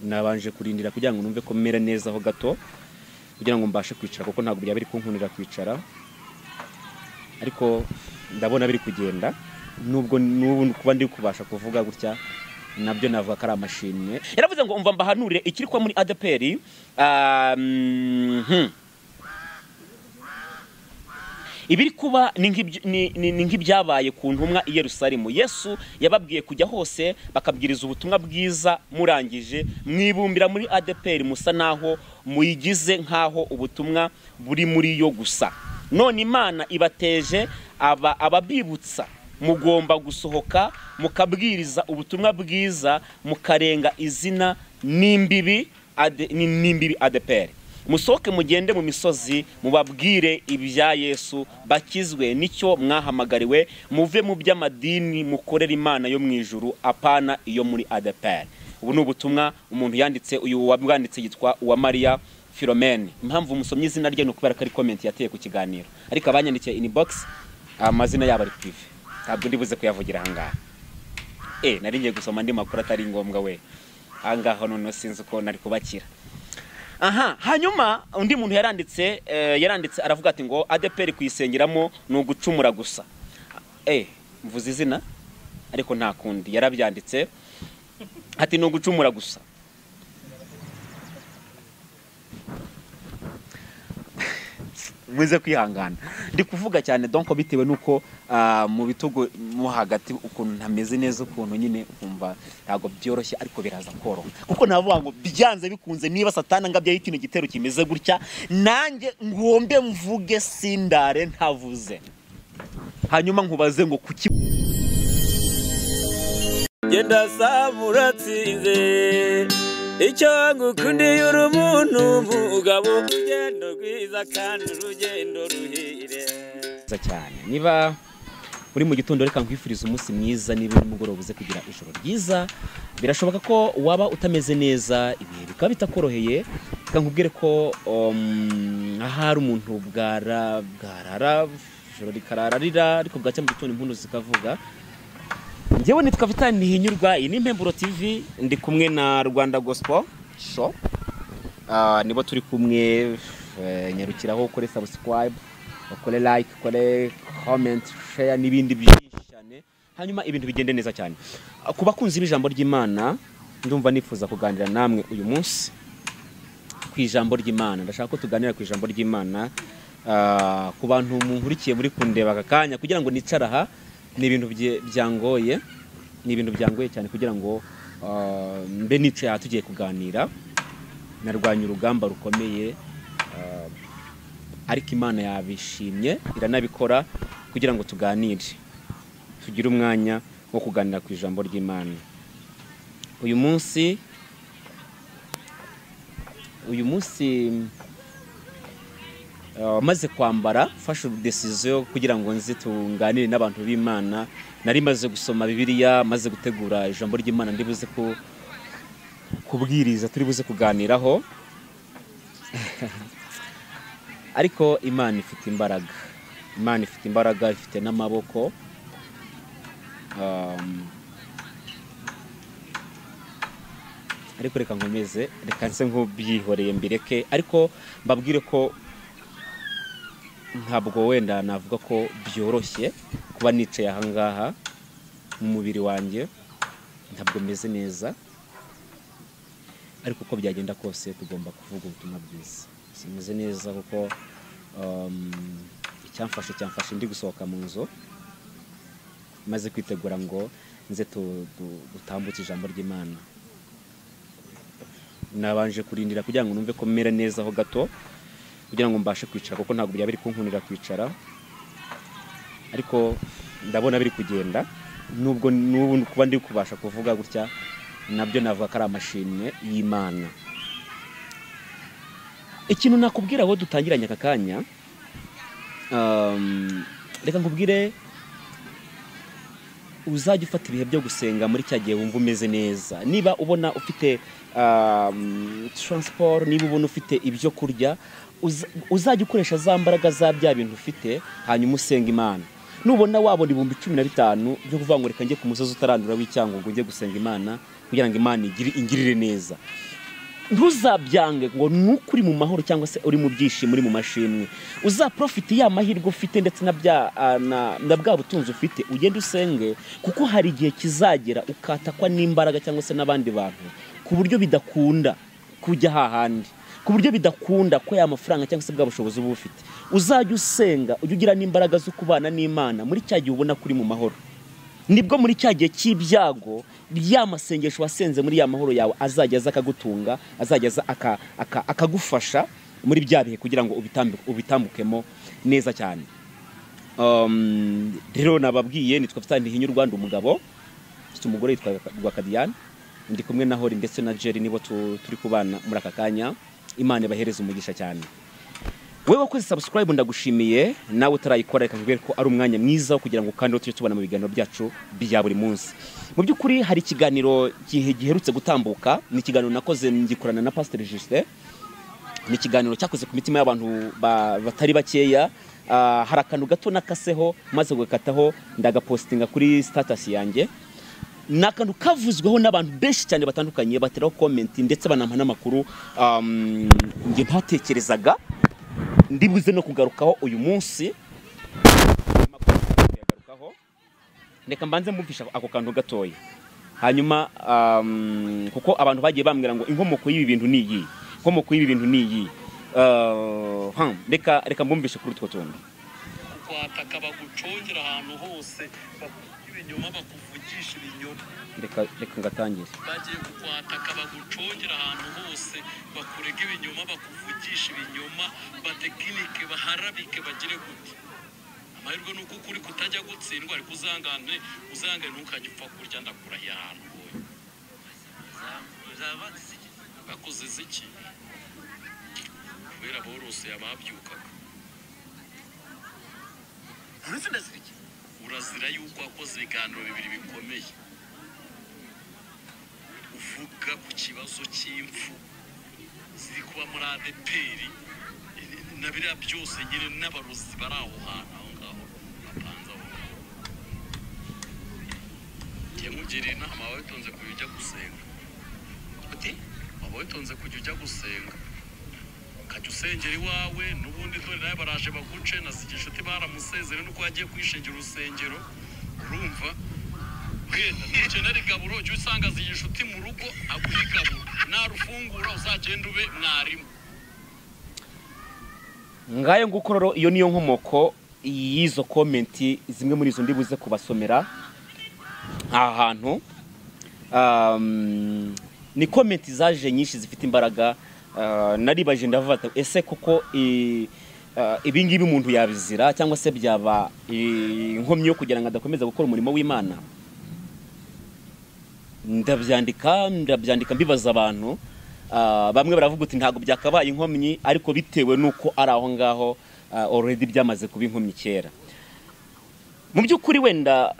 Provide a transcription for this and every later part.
nabanje kurindira kugira ngo numve ko mera neza ho gato kugira ngo mbashe kwicara kuko ntabwo byaba biri kunkunira kwicara ariko ndabona biri kugenda nubwo kuba ndi kubasha kuvuga gutya nabyo navuga ko ari amashimwe. Yaravuze ngo umva mbahanurire ikiri kwa muri ADPR ibiri kuba ni nk'ibyabaye ku ntumwa i Yerusalemu. Yesu yababwiye kujya hose bakabwiriza ubutumwa bwiza, murangije mwibumbira muri ADPR musa naho muyigize nkaho ubutumwa buri muri yo gusa. None Imana ibateje ababibutsa mugomba gusohoka mukabwiriza ubutumwa bwiza mukarenga izina n'imbibi ADPR. Musohoke mugende mu misozi mubabwire ibya Yesu bakizwe nicyo mwahamagariwe, muve mu by'amadini mukorera Imana yo mu ijuru apana iyo muri ADPR. Ubu ni ubutumwa umuntu yanditse, uyu wabwanditse yitwa uwa Maria Philomene. Impamvu umusomyi izina rye no kubera ko ari comment yateye ku kiganiro, ariko abanyandikiye inbox amazina yabo ari prive, ntabwo ndibuze kuyavugira ahangaha. Nari ngiye gusoma andi makuru atari ngombwa we ahangaha, none sinzi uko nari kubakira. Hanyuma undi muntu yaranditse aravuga ati ngo ADPR kuyisengeramo ni ugucumura gusa. Mvuze izina ariko nta kundi yarabyanditse ati ni ugucumura gusa. Muze kwihangana ndi kuvuga cyane donc bitewe nuko mu bitugo mu hagati ukuntu ntameze neza, ukuntu nyine umva ntago byoroshye ariko biraza koroha kuko navuga ngo byanze bikunze niba Satani ngabyeho ikintu gitero kimeze gutya nanjye ngombe mvuge sindare ntavuze. Hanyuma nkubaze ngo kuki genda aratsinzwe icyo ngukundiye uri umuntu mugabo urugendo rwiza kandi urugendo ruhire cyane. Niba uri mu gitondo reka nkwifuriza umunsi mwiza, niba uri mugoroba uze kugira ijoro ryiza. Birashoboka ko waba utameze neza, ibihe bikaba bitakoroheye, reka nkubwire ko ahari umuntu bwarara ijoro rikarararira ariko bwacya mu gitondo impundu zikavuga. Njyewe nitwa Vitani Ntihinyurwa, iyi ni Impemburo TV, ndi kumwe na Rwanda Gospel Show. Nibo turi kumwe, nyarukiraho ukore subscribe, ukore like, ukore comment, share n'ibindi byinshi cyane. Hanyuma ibintu bigende neza cyane. Ku bakunzi b'ijambo ry'Imana, ndumva nifuza kuganira namwe uyu munsi ku ijambo ry'Imana. Ndashaka ko tuganira ku ijambo ry'Imana ku bantu munkurikiye muri kundeba aka kanya kugira ngo nicara aha. Ni ibintu byangoye, cyane kugira ngo mbe nicaye tugiye kuganira. Narwanya urugamba rukomeye ariko Imana yabishimye iranabikora kugira ngo tuganire, tugire umwanya wo kuganira ku ijambo ry'Imana. Uyu munsi maze kwambara fashe decision kugira ngo nzi tunganire n'abantu b'Imana. Nari maze gusoma Bibiliya, maze gutegura ijambo ry'Imana ndibuze kubwiriza, turi buze kuganiraho. Ariko Imana ifite imbaraga, ifite n'amaboko. Ariko reka nkomeze, reka nse nk'ubyihoreye mbireke, ariko mbabwire ko ntabwo wenda navuga ko byoroshye kuba nicaye ahangaha mu mubiri wanjye, ntabwo meze neza, ariko uko byagenda kose tugomba kuvuga ubutumwa bwiza. Simeze neza kuko cyamfashe ndi gusohoka mu nzu maze kwitegura ngo nze dutambutse ijambo ry'Imana. Nabanje kurindira kugira ngo numve ko mera neza ho gato kugira ngo mbashe kwicara kuko ntabwo byaba biri kunkunira kwicara, ariko ndabona biri kugenda nubwo kuba ndi kubasha kuvuga gutya nabyo navuga ko ari amashimwe y'Imana. Ikintu nakubwira aho dutangiranye aka kanya, reka nkubwire uzajya ufata ibihe byo gusenga muri cya gihe wumva umeze neza. Niba ubona ufite transport, niba ubona ufite ibyo kurya, uzajya ukoresha za mbaraga za bya bintu ufite hanyuma usenga Imana. Nubona wabona 15,000 byo kuvuga ngo reka njye ku musozi utarandura w'icyangwa ngo njye gusenga Imana, kugira ngo Imana ingirire neza. Ntuzabyange ngo nukuri mu mahoro cyangwa se uri mu byishimo uri mu mashimwe, uzaprofite ya mahirwe ufite ndetse na bwa butunzi ufite, ugende usenge, kuko hari igihe kizagera ukatakwa n'imbaraga cyangwa se n'abandi bantu ku buryo bidakunda kujya hahandi, ku buryo bidakunda ko ya mafaranga cyangwa se bwa bushobozi uba ufite. Uzajya usenga, ujye ugira n'imbaraga zo kubana n'Imana muri cya gihe ubona kuri mu mahoro. Nibwo muri cya gihe cy'ibyago bya masengesho wasenze muri ya mahoro yawe azajya aza akagutunga, azajya aza akagufasha muri bya bihe kugira ngo ubitambukemo neza cyane. Rero nababwiye nitwa Satani hinyurwanda umugabo, mfite umugore yitwa Rwakadiyani, ndi kumwe na Hori ndetse na Jerry, nibo turi kubana muri aka kanya. Imana ibahereze umugisha cyane. Wewe wakoze subscribe ndagushimiye, nawe utarayikora reka nkubwire ko ari umwanya mwiza kugira ngo kandi tujye tubona mu biganiro byacu bya buri munsi. Mu by'ukuri hari ikiganiro giherutse gutambuka, ni ikiganiro nakoze ngikorana na Pastor Justin. Ni ikiganiro cyakoze ku mitima y'abantu batari bakeya. Hari akantu gato nakaseho maze gukataho ndagapostinga kuri status yanjye. Nakantu kavuzweho n'abantu benshi cyane batandukanye, bateraho comment ndetse banampa n'amakuru nge ntatekerezaga ndibuze no kugarukaho uyu munsi. Ndeka mbanze mbumvisha ako kantu gatoya, hanyuma kuko abantu bagiye bambwira ngo inkomoko y'ibi bintu ni iyi, inkomoko y'ibi bintu ni iyi. Reka mbumvishe kuri utwo tuntu. Kwataka bagucongera ahantu hose, ibinyoma bakuvugisha ibinyoma. Reka ngatangire. Bagiye kukwataka bagucongera ahantu hose, bakurega ibinyoma bakuvugisha ibinyoma, batekinike baharabike bagire gute. Amahirwe nuko kuri kutajya gutsindwa, ariko uzangane ntukajye upfa kurya ndakurahiye ahantu hoye. Bakoze ziki kubera borose yababyukaga. Urazira yuko wakoze ibiganiro bibiri bikomeye, uvuga ku kibazo cy'impfu ziri kuba muri ADPR na biriya byose nyine n'abarozi bari aho hantu aho ngaho bapanze aho ngaho. Ngiye mugira inama, wawe witonze kujya ujya gusenga. Waba witonze kujya ujya gusenga, ukajya usengera iwawe, n'ubundi dore nawe baraje baguce, nasiga inshuti baramusezere nuko yagiye kwishengera urusengero. Urumva bwenda nukenera igaburo, ujye usanga aziye inshuti mu rugo aguha igaburo, narufungura uzagenda ube mwarimu. Ngayo nguko rero iyo niyo nkomoko y'izo comment, zimwe muri izo ndibuze kubasomera aha hantu. Ni comment zaje nyinshi zifite imbaraga. Naribaje ndavuga ese koko ibi ngibi umuntu yabizira cyangwa se byaba inkomyi yo kugira ngo adakomeza gukora umurimo w'Imana. Ndabyandika mbibaza abantu. Bamwe baravuga uti ntago byakabaye inkomyi, ariko bitewe nuko ari aho ngaho already byamaze kuba inkomyi kera. Mu by'ukuri wenda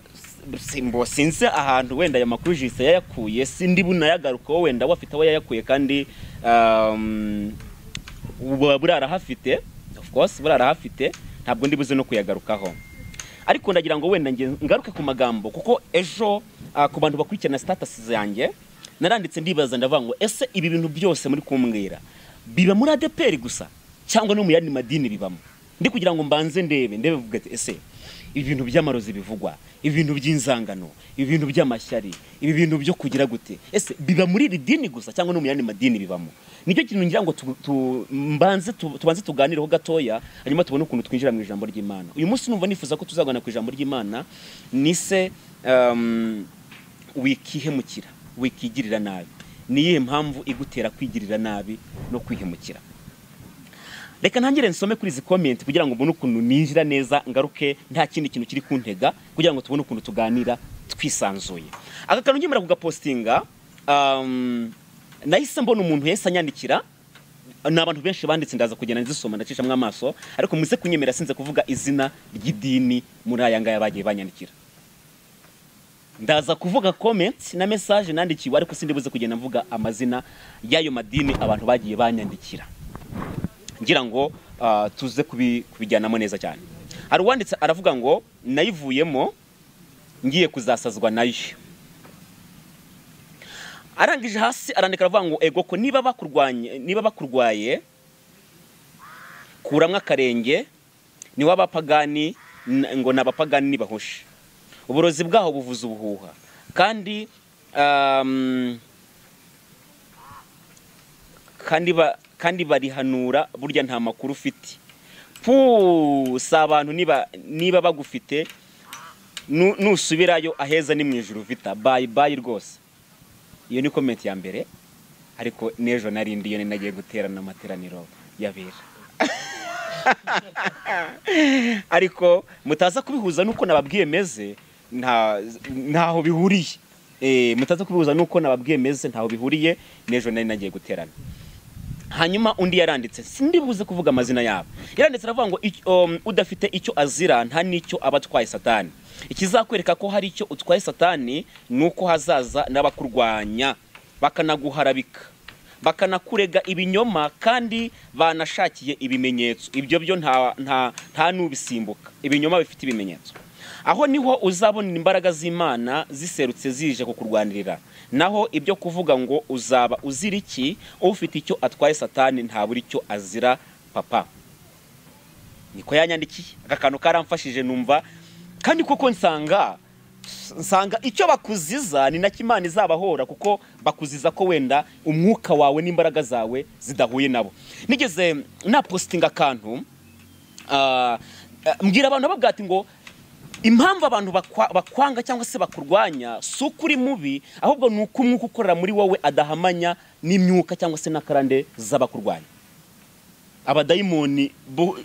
sinzi ahantu wenda aya makuru Justin yayakuye, sindi bunayagarukaho, wenda wafite aho yayakuye kandi burara hafite, of course burara hafite, ntabwo ndibuze no kuyagarukaho. Ariko ndagira ngo wenda ngaruke ku magambo, kuko ejo ku bantu bakurikirana status zanjye naranditse ndibaza ndavuga ngo ese ibi bintu byose muri kumbwira biba muri ADPR gusa cyangwa no mu yandi madini bibamo? Ndi kugira ngo mbanze ndebe vuga ati ese ibi bintu by'amarozi bivugwa, ibi bintu by'inzangano, ibi bintu by'amashyari, ibi bintu byo kugira gute, ese biba muri iri dini gusa cyangwa no mu yandi madini bibamo? Nicyo kintu ngira ngo tubanze tuganireho gatoya, hanyuma tubone ukuntu twinjira mu ijambo ry'Imana. Uyu munsi numva nifuza ko tuzagana ku ijambo ry'Imana, nise wikihemukira, wikigirira nabi. Niyihe mpamvu igutera kwigirira nabi no kwihemukira? Reka ntangire nsome kuri izi comment kugira ngo mbone ukuntu ninjira neza, ngaruke nta kindi kintu kiri kuntega, kugira ngo tubone ukuntu tuganira twisanzuye. Aka kantu ngimara kugapostinga, nahise mbona umuntu yese anyandikira. N'abantu benshi banditse, ndaza kugenda nzisoma ndacisha mw'amaso, ariko muze kunyemera sinze kuvuga izina ry'idini muri aya ngaya bagiye banyandikira. Ndaza kuvuga comment na message nandikiwe, ariko sindibuze kugenda mvuga amazina y'ayo madini abantu bagiye banyandikira, ngira ngo tuze kubijyanamo neza cyane. Hari uwanditse aravuga ngo nayivuyemo ngiye kuzasazwa nayo. arangije hasi arandika aravuga ngo ego ko niba bakurwaye kuramwa akarenge ni w'abapagani ngo nabapagani nibahoshe uburozi bwaho buvuza ubuhuha kandi kandi barihanura burya nta makuru ufite sa abantu niba bagufite nusubirayo aheza ni mu ijuru vita bye rwose. Iyo ni comment ya mbere ariko nejo narindi iyo nagiye guterana amateraniro yabera ariko mutaza kubihuza nuko nababwiye meze ntaho bihuriye mutaza kubihuza nuko nababwiye meze ntaho bihuriye nejo nari nagiye guterana. Hanyuma undi yaranditse sindibuze kuvuga amazina yabo yaranditse aravuga ngo udafite icyo azira nta nicyo abatwaye Satani. Ikizakwereka ko hari icyo utwaye Satani nuko hazaza n'abakurwanya bakanaguharabika bakanakurega ibinyoma kandi banashakiye ibimenyetso. Ibyo byo nta nubisimbuka, ibinyoma bifite ibimenyetso. Aho niho uzabona imbaraga z'Imana ziserutse zije kukurwanirira. Naho ibyo kuvuga ngo uzaba uzira iki ufite icyo atwaye Satani nta buri cyo azira papa. Niko yanyandikiye akakano karamfashije numva kandi koko nsanga icyo bakuziza ni nakimana izabahora kuko bakuziza ko wenda umwuka wawe n'imbaraga zawe zidahuye nabo. Nigeze na postinga akantu mbwira abantu babwati ngo impamvu abantu bakwanga cyangwa se bakurwanya sukuri mubi ahubwo nuko umwuka ukorera muri wowe adahamanya n'imyuka cyangwa se nakarande z'abakurwanya. Abadayimoni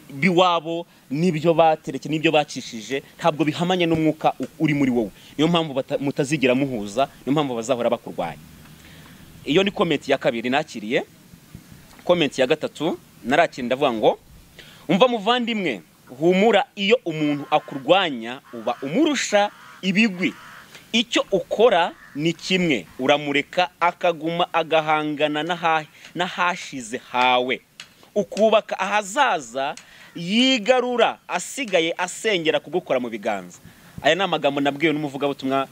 biwabo nibyo batereke nibyo bacishije ntabwo bihamanye n'umwuka uri muri wowe. Niyo mpamvu mutazigira muhuza, niyo mpamvu bazahora bakurwanya. Iyo ni comment ya kabiri nakiriye. Comment ya gatatu narakira ndavuga ngo umva muvandimwe humura iyo umuntu akurwanya uba umurusha ibigwi. Icyo ukora ni kimwe uramureka akaguma agahangana n'ahashize hawe ukubaka ahazaza yigarura asigaye asengera kugukora mu biganza. Aya ni amagambo nabwiwe n'umuvugabutumwa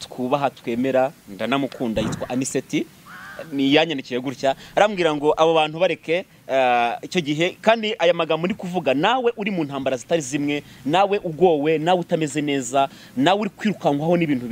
twubaha twemera ndanamukunda yitwa Aniseti ni yanyandikiye gutya arambwira ngo abo bantu bareke icyo gihe kandi aya magambo ndi kuvuga nawe uri mu ntambara zitari zimwe, nawe ugowe, nawe utameze neza, nawe uri kwirukankwaho n'ibintu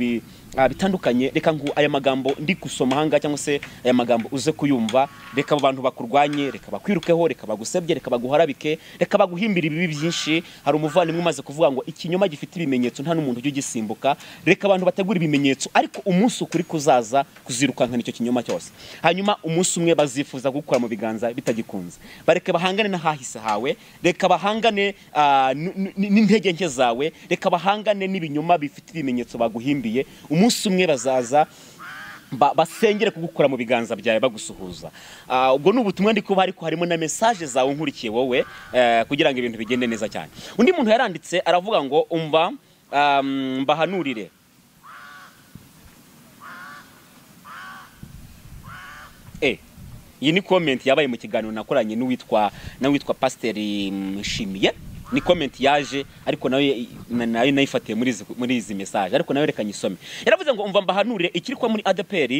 bitandukanye. Reka ngo aya magambo ndi gusoma hanga cyangwa se aya magambo uze kuyumva. Reka abantu bakurwanye, reka bakwirukeho, reka bagusebye, reka baguharabike, reka baguhimbira ibibi byinshi. Hari umuvandimwe umaze kuvuga ngo ikinyoma gifite ibimenyetso nta n'umuntu ujye gisimbuka. Reka abantu bategura ibimenyetso ariko umunsi ukuri kuzaza kuzirukanka nicyo kinyoma cyose. Hanyuma umunsi umwe bazifuza gukora mu biganza bitagikunze. Bareke bahangane n'ahahise hawe, reka bahangane n'intege nke zawe, reka bahangane n'ibinyoma bifite ibimenyetso baguhimbiye. Umunsi umwe bazaza basengere kugukora mu biganza byawe bagusuhuza. Ubwo n'ubutumwa ndi kuba ariko harimo na message zawe nkurikiye wowe kugira ngo ibintu bigende neza cyane. Undi muntu yaranditse aravuga ngo umva mbahanurire iyi ni comment yabaye mu kiganiro nakoranye n'uwitwa Pastor Shimiye. Ni comment yaje ariko nayo nayifatiye muri izi message ariko nayo reka nyisome. Yaravuze ngo umva mbahanurire ikiri kwa muri ADPR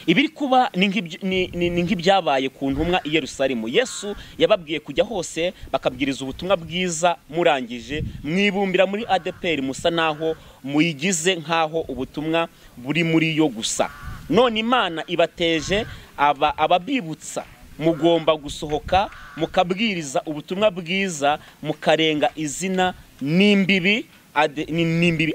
ibiri kuba ni nk'ibyabaye ku ntumwa i Yerusalemu. Yesu yababwiye kujya hose bakabwiriza ubutumwa bwiza murangije mwibumbira muri ADPR musa naho muyigize nkaho ubutumwa buri muri yo gusa. None Imana ibateje ababibutsa mugomba gusohoka mukabwiriza ubutumwa bwiza mukarenga izina n'imbibi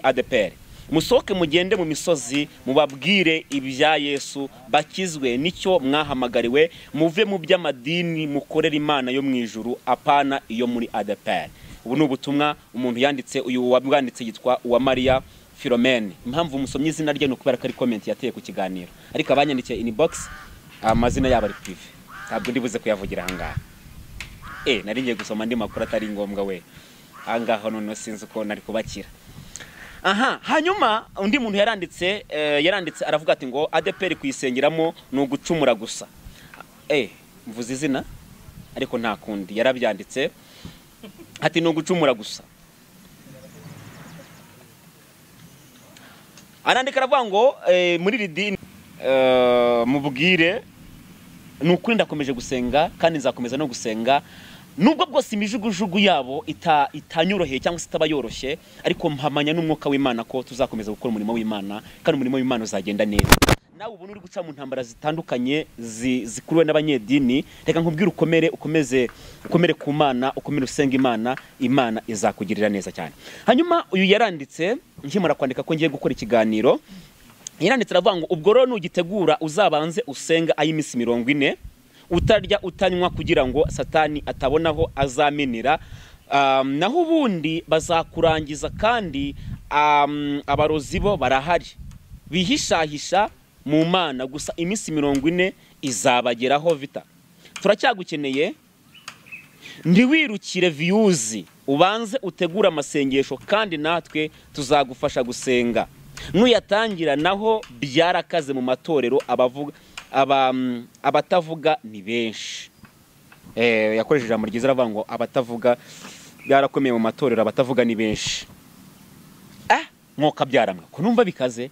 ADPR. Musohoke mugende mu misozi mubabwire ibya Yesu bakizwe nicyo mwahamagariwe muve mu by'amadini mukorera Imana yo mu ijuru apana iyo muri ADPR. Ubu ni ubutumwa umuntu yanditse, uyu wabwanditse yitwa uwa Maria Philomene. Impamvu umusomyi izina rye no kubera ko ari comment yateye ku kiganiro ariko abanyandikiye inbox amazina yabo ari prive ntabwo ndibuze kuyavugira hangaha. Nari ngiye gusoma andi makuru atari ngombwa we hangaha none sinzi uko nari kubakira. Hanyuma undi muntu yaranditse aravuga ati ngo ADPR kuyisengeramo no gucumura gusa. Mvuze izina ariko nta kundi yarabyanditse ati no gucumura gusa. Arandika aravuga ngo muri ridini mubwire nukuri ndakomeje gusenga kandi nzakomeza no gusenga nubwo bwose imijugujugu yabo itanyoroheye cyangwa se itabayoroshye ariko mpamanya n'umwuka w'Imana ko tuzakomeza gukora umurimo w'Imana kandi umurimo w'Imana uzagenda neza. Nawe ubona uri guca mu ntambara zitandukanye zikuruwe n'abanyedini, reka nkubwire ukomere ku Mana, ukomere usenga Imana, Imana izakugirira neza cyane. Hanyuma uyu yaranditse nkimara kwandika ko ngiye gukora ikiganiro, yaranditse aravuga ngo ubwo rero nugitegura uzabanze usenga ay'iminsi 40 utarya utanywa kugira ngo Satani atabonaho azamenera, naho ubundi bazakurangiza kandi abarozi bo barahari bihishahisha mu Mana, gusa iminsi 40 izabageraho vita. Turacyagukeneye, ndiwirukire views, ubanze utegura amasengesho kandi natwe tuzagufasha gusenga. Nuyatangira naho byarakaze mu matorero, abatavuga ni benshi. Yakoresheje ijambo ryiza aravuga ngo abatavuga byarakomeye mu matorero, abatavuga ni benshi. Mwoka byaramwe ko numva bikaze.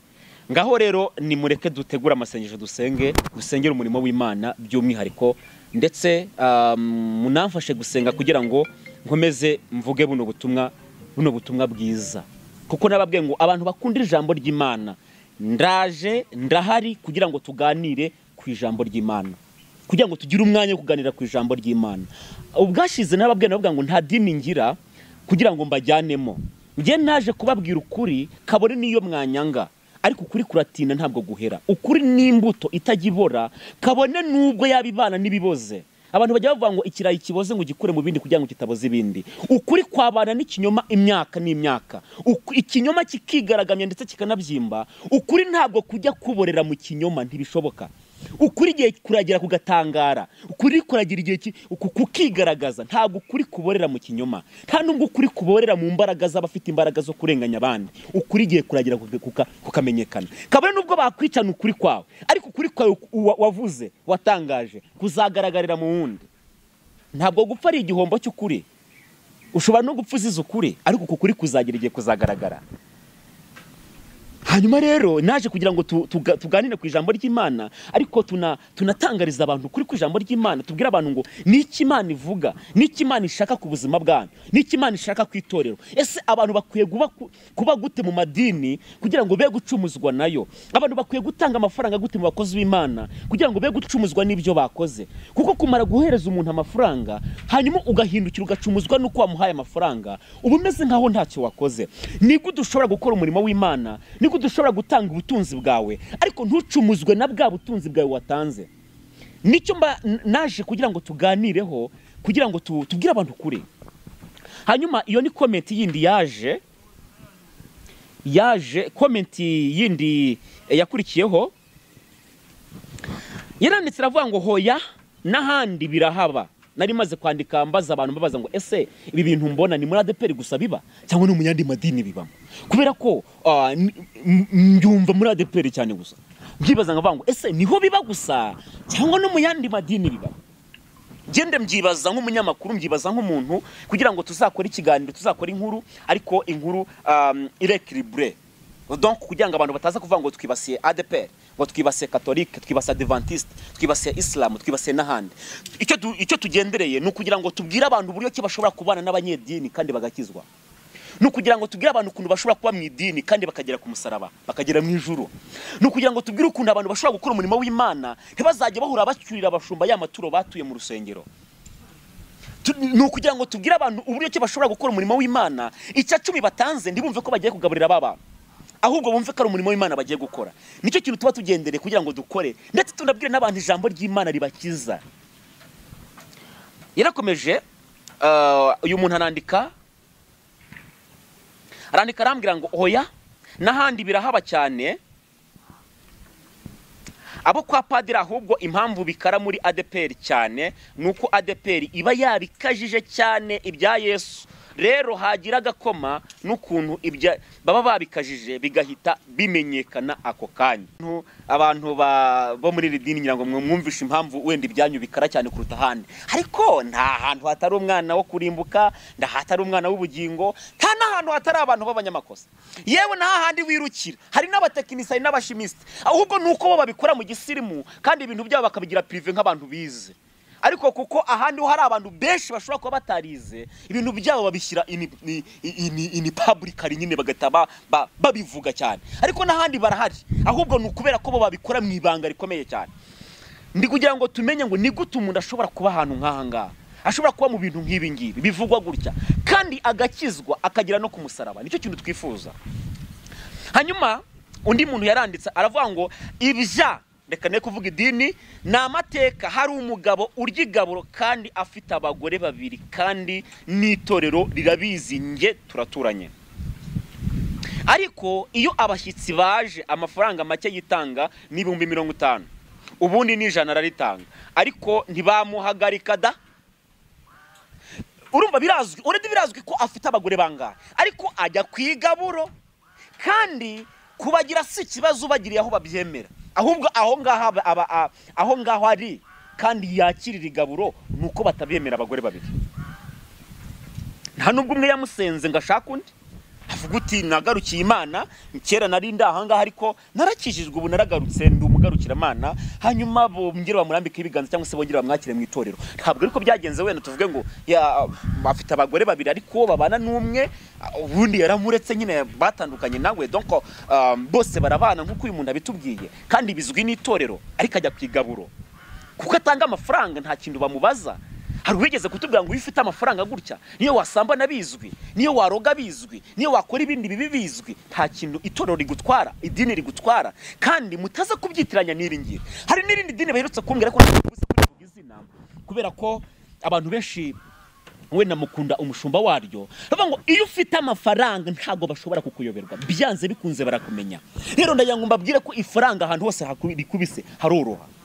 Ngaho rero nimureke dutegura amasengesho dusengera umurimo w'Imana by'umwihariko, ndetse munamfashe gusenga kugira ngo nkomeze mvuge buno butumwa bwiza, kuko nababwiye ngo abantu bakundira ijambo ry'Imana ndahari kugira ngo tuganire ku ijambo ry'Imana, kugira ngo tugire umwanya wo kuganira ku ijambo ry'Imana. Ubwashize nababwiye ngo nta dini ngira kugira ngo mbajyanemo, ngiye naje kubabwira ukuri kabone niyo mwanyanga, ariko ukuri kuratina ntabwo guhera. Ukuri n'imbuto itajibora kabone nubwo yabibana nibiboze. Abantu bajya bavuga ngo ikirayi kiboze ngo gikure mu bindi kugira ngo kitaboze ibindi. Ukuri kwabana n'ikinyoma imyaka n'imyaka, ikinyoma kikigaraganya ndetse kikanabyimba. Ukuri ntabwo kujya kuborera mu kinyoma, ntibishoboka. Ukuri giye kuragira kugatangara, ukuri kuragira igihe kukigaragaza, ntabwo ukuri kuborera mu kinyoma, nta nubwo ukuri kuborera mu mbaraga z'abafite imbaraga zo kurenganya abandi. Ukuri giye kuragira kukamenyekana kabone nubwo bakwicana ukuri kwawe, ariko ukuri kwawe wavuze watangaje kuzagaragarira mu wundi. Ntabwo gupfa ari igihombo cy'ukuri, ushobora no gupfuziza ukuri, ariko ukuri kuzagira igihe kuzagaragara. Hanyuma rero naje kugira ngo tuganire ku ijambo ry'Imana, ariko tunatangariza abantu kuri ku ijambo ry'Imana, tubwira abantu ngo niki Imana ivuga, niki Imana ishaka ku buzima bwanyu, niki Imana ishaka ku itorero. Ese abantu bakwiye kuba gute mu madini kugira ngo be gucumuzwa nayo? Abantu bakwiye gutanga amafaranga gute mu bakozi b'Imana kugira ngo be gucumuzwa n'ibyo bakoze? Kuko kumara guhereza umuntu amafaranga hanyuma ugahindukira ugacumuzwa nuko wamuhaye amafaranga, uba umeze nkaho ntacyo wakoze. Niko dushobora gukora umurimo w'Imana, niko dushobora gutanga ubutunzi bwawe, ariko ntucumuzwe na bwa butunzi bwawe watanze. Nicyo naje kugira ngo tuganireho, kugira ngo tubwire abantu kuri. Hanyuma iyo ni comment yindi yaje comment yindi yakurikiyeho, yaranditse aravuga ngo hoya n'ahandi birahaba. Nari maze kwandika mbaza abantu babaza ngo ese ibi bintu mbona ni muri ADPR gusa biba cyangwa no mu yandi madini bibamo? Kubera ko mbyumva muri ADPR cyane gusa. Ngibaza ngavuga ngo ese niho biba gusa cyangwa no mu yandi madini biba? Gende mbyibaza nk'umunyamakuru, mbyibaza nk'umuntu kugira ngo tuzakora ikiganiro, tuzakora inkuru, ariko inkuru irequilibre. Donc kugira ngo abantu bataza kuvuga ngo twibasiye ADPR, ngo twibasiye Catholique, twibasiye Adventiste, twibasiye Islam, twibasiye n'ahandi. Icyo tugendereye ni ukugira ngo tubwire abantu uburyo ki bashobora kubana n'abanyedini kandi bagakizwa. Ni ukugira ngo tubwire abantu ukuntu bashobora kuba mu idini kandi bakagera ku musaraba, bakagera mu ijuru. Ni ukugira ngo tubwire ukuntu abantu bashobora gukora umurimo w'Imana ntibazajye bahura bacyurira abashumba y'amaturo batuye mu rusengero. Ni ukugira ngo tubwire abantu uburyo ki bashobora gukora umurimo w'Imana, icya 10 batanze ntibumve ko bagiye kugaburira abantu, ahubwo bumve ko ari umurimo w'Imana bagiye gukora. Nicyo kintu tuba tugendereye kugira ngo dukore, ndetse tunabwire n'abantu ijambo ry'Imana ribakiza. Yarakomeje uyu muntu arandika arambwira ngo oya n'ahandi birahaba cyane, abo kwa padiri, ahubwo impamvu bikara muri ADPR cyane nuko ADPR iba yabikajije cyane ibya Yesu rero hagira agakoma n'ukuntu ibya baba babikajije bigahita bimenyekana ako kanya. Abantu bo muri iri dini nyirango mwumvisha impamvu wenda ibyanyu bikara cyane kuruta handi, ariko nta hantu hatari umwana wo kurimbuka, nda hatari umwana w'ubugingo, nta n'ahantu hatari abantu b'abanyamakosa. Yewe nta handi wirukira, hari n'abatekinisiye n'abashimiste, ahubwo nuko bo babikora mu gisirimu kandi ibintu byabo bakabigira prive nk'abantu bize. Ariko kuko ahandi hari abantu benshi bashobora kuba batarize, ibintu byabo babishyira in public nyine bagataba babivuga cyane, ariko n'ahandi barahari, ahubwo nukubera ko bo babikora mu ibanga rikomeye cyane. Ndi kugira ngo tumenye ngo ni gute umuntu ashobora kuba ahantu nk'aha ngaha, ashobora kuba mu bintu nk'ibi ngibi bivugwa gutya kandi agakizwa akagira no ku musaraba. Nicyo kintu twifuza. Hanyuma undi muntu yaranditse aravuga ngo ibya reka ne kuvuga idini ni amateka. Hari umugabo urya igaburo kandi afite abagore babiri kandi n'itorero rirabizi, nge turaturanye. Ariko iyo abashyitsi baje amafaranga make yitanga ni 50, ubundi ni 100 araritanga, ariko ntibamuhagarika da. Urumva birazwi, uretse birazwi ko afite abagore bangahe, ariko ajya kwigaburo kandi kubagira si kibazo bagiriye aho babyemera, ahubwo aho ngaho ari kandi yakirira igaburo nuko batabyemera abagore babiri. Nta nubwo umwe yamusenze ngo ashaka undi, avuga uti nagarukiye Imana, kera nari ndahanga ariko narakijijwe, ubu naragarutse ndi umugarukira Imana, hanyuma bongera bamurambika ibiganza cyangwa se bongera bamwakire mu itorero. Ntabwo ariko byagenze, wenda tuvuge ngo afite abagore babiri ariko babana n'umwe, ubundi yaramuretse nyine batandukanye nawe, donc bose barabana nk'uko uyu muntu abitubwiye kandi bizwi n'itorero, ariko ajya kwigaburo kuko atanga amafaranga, nta kintu bamubaza. Hari wigeze kutubwira ngo ufite amafaranga gutya niyo wasambana bizwi, niyo waroga bizwi, niyo wakora ibindi bibi bizwi, nta kintu itorero rigutwara, idini rigutwara, kandi mutaza kubyitiranya n'iringire. Hari n'irindi dini baherutse kumbwira ko navuze kuri izina kubera ko abantu benshi wenda mukunda umushumba waryo, bavuga ngo iyo ufite amafaranga ntago bashobora kukuyoberwa, byanze bikunze barakumenya. Rero ndayango mbabwire ko ifaranga ahantu hose hakubise haroroha.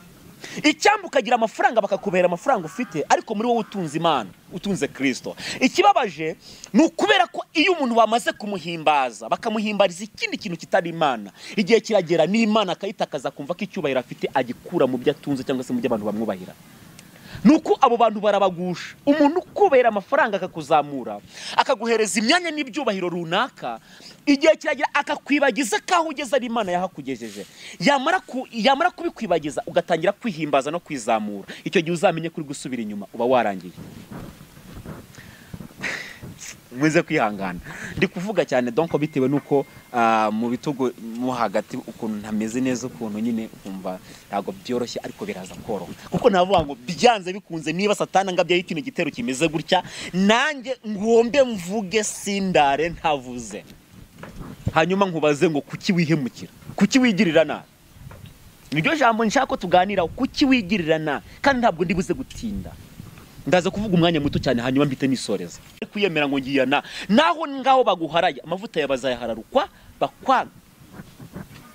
Icyambu kagira amafaranga bakakubera amafaranga ufite, ariko muri wowe utunze Imana, utunze Kristo. Ikibabaje ni ukubera ko iyo umuntu bamaze kumuhimbaza bakamuhimbariza ikindi kintu kitari Imana, igihe kiragera n'Imana akayitakaza kumva ko icyubahiro afite agikura mu byo atunze cyangwa se mu byo abantu bamwubahira. Nuko abo bantu barabagusha. Umuntu kubera amafaranga akakuzamura, akaguhereza imyanya n'ibyubahiro runaka, igihe kiragira akakwibagiza kaho ugeze ari Imana yahakugejeje. Yamara kubikwibagiza ugatangira kwihimbaza no kwizamura, icyo gihe uzamenye kuri gusubira inyuma uba warangiye. Mwize kwihangana, ndi kuvuga cyane donc bitewe nuko mu bitugo mu hagati ukuntu ntameze neza, ukuntu nyine umva ntago byoroshye, ariko biraza koroha kuko navuga ngo byanze bikunze niba Satani Yangabyeho ikintu igitero kimeze gutya, nanjye ngombe mvuge sindare ntavuze. Hanyuma nkubaze ngo kuki wihemukira, kuki wigirira nabi? Niryo jambo nshaka ko tuganira, kuki wigirira nabi? Kandi ntabwo ndibuze gutinda, ndaza kuvuga umwanya muto cyane hanyuma mbite nisoreza. Kwiyemera ngo ngiyana naho ngaho baguharaye amavuta yabazayahararukwa bakwaga.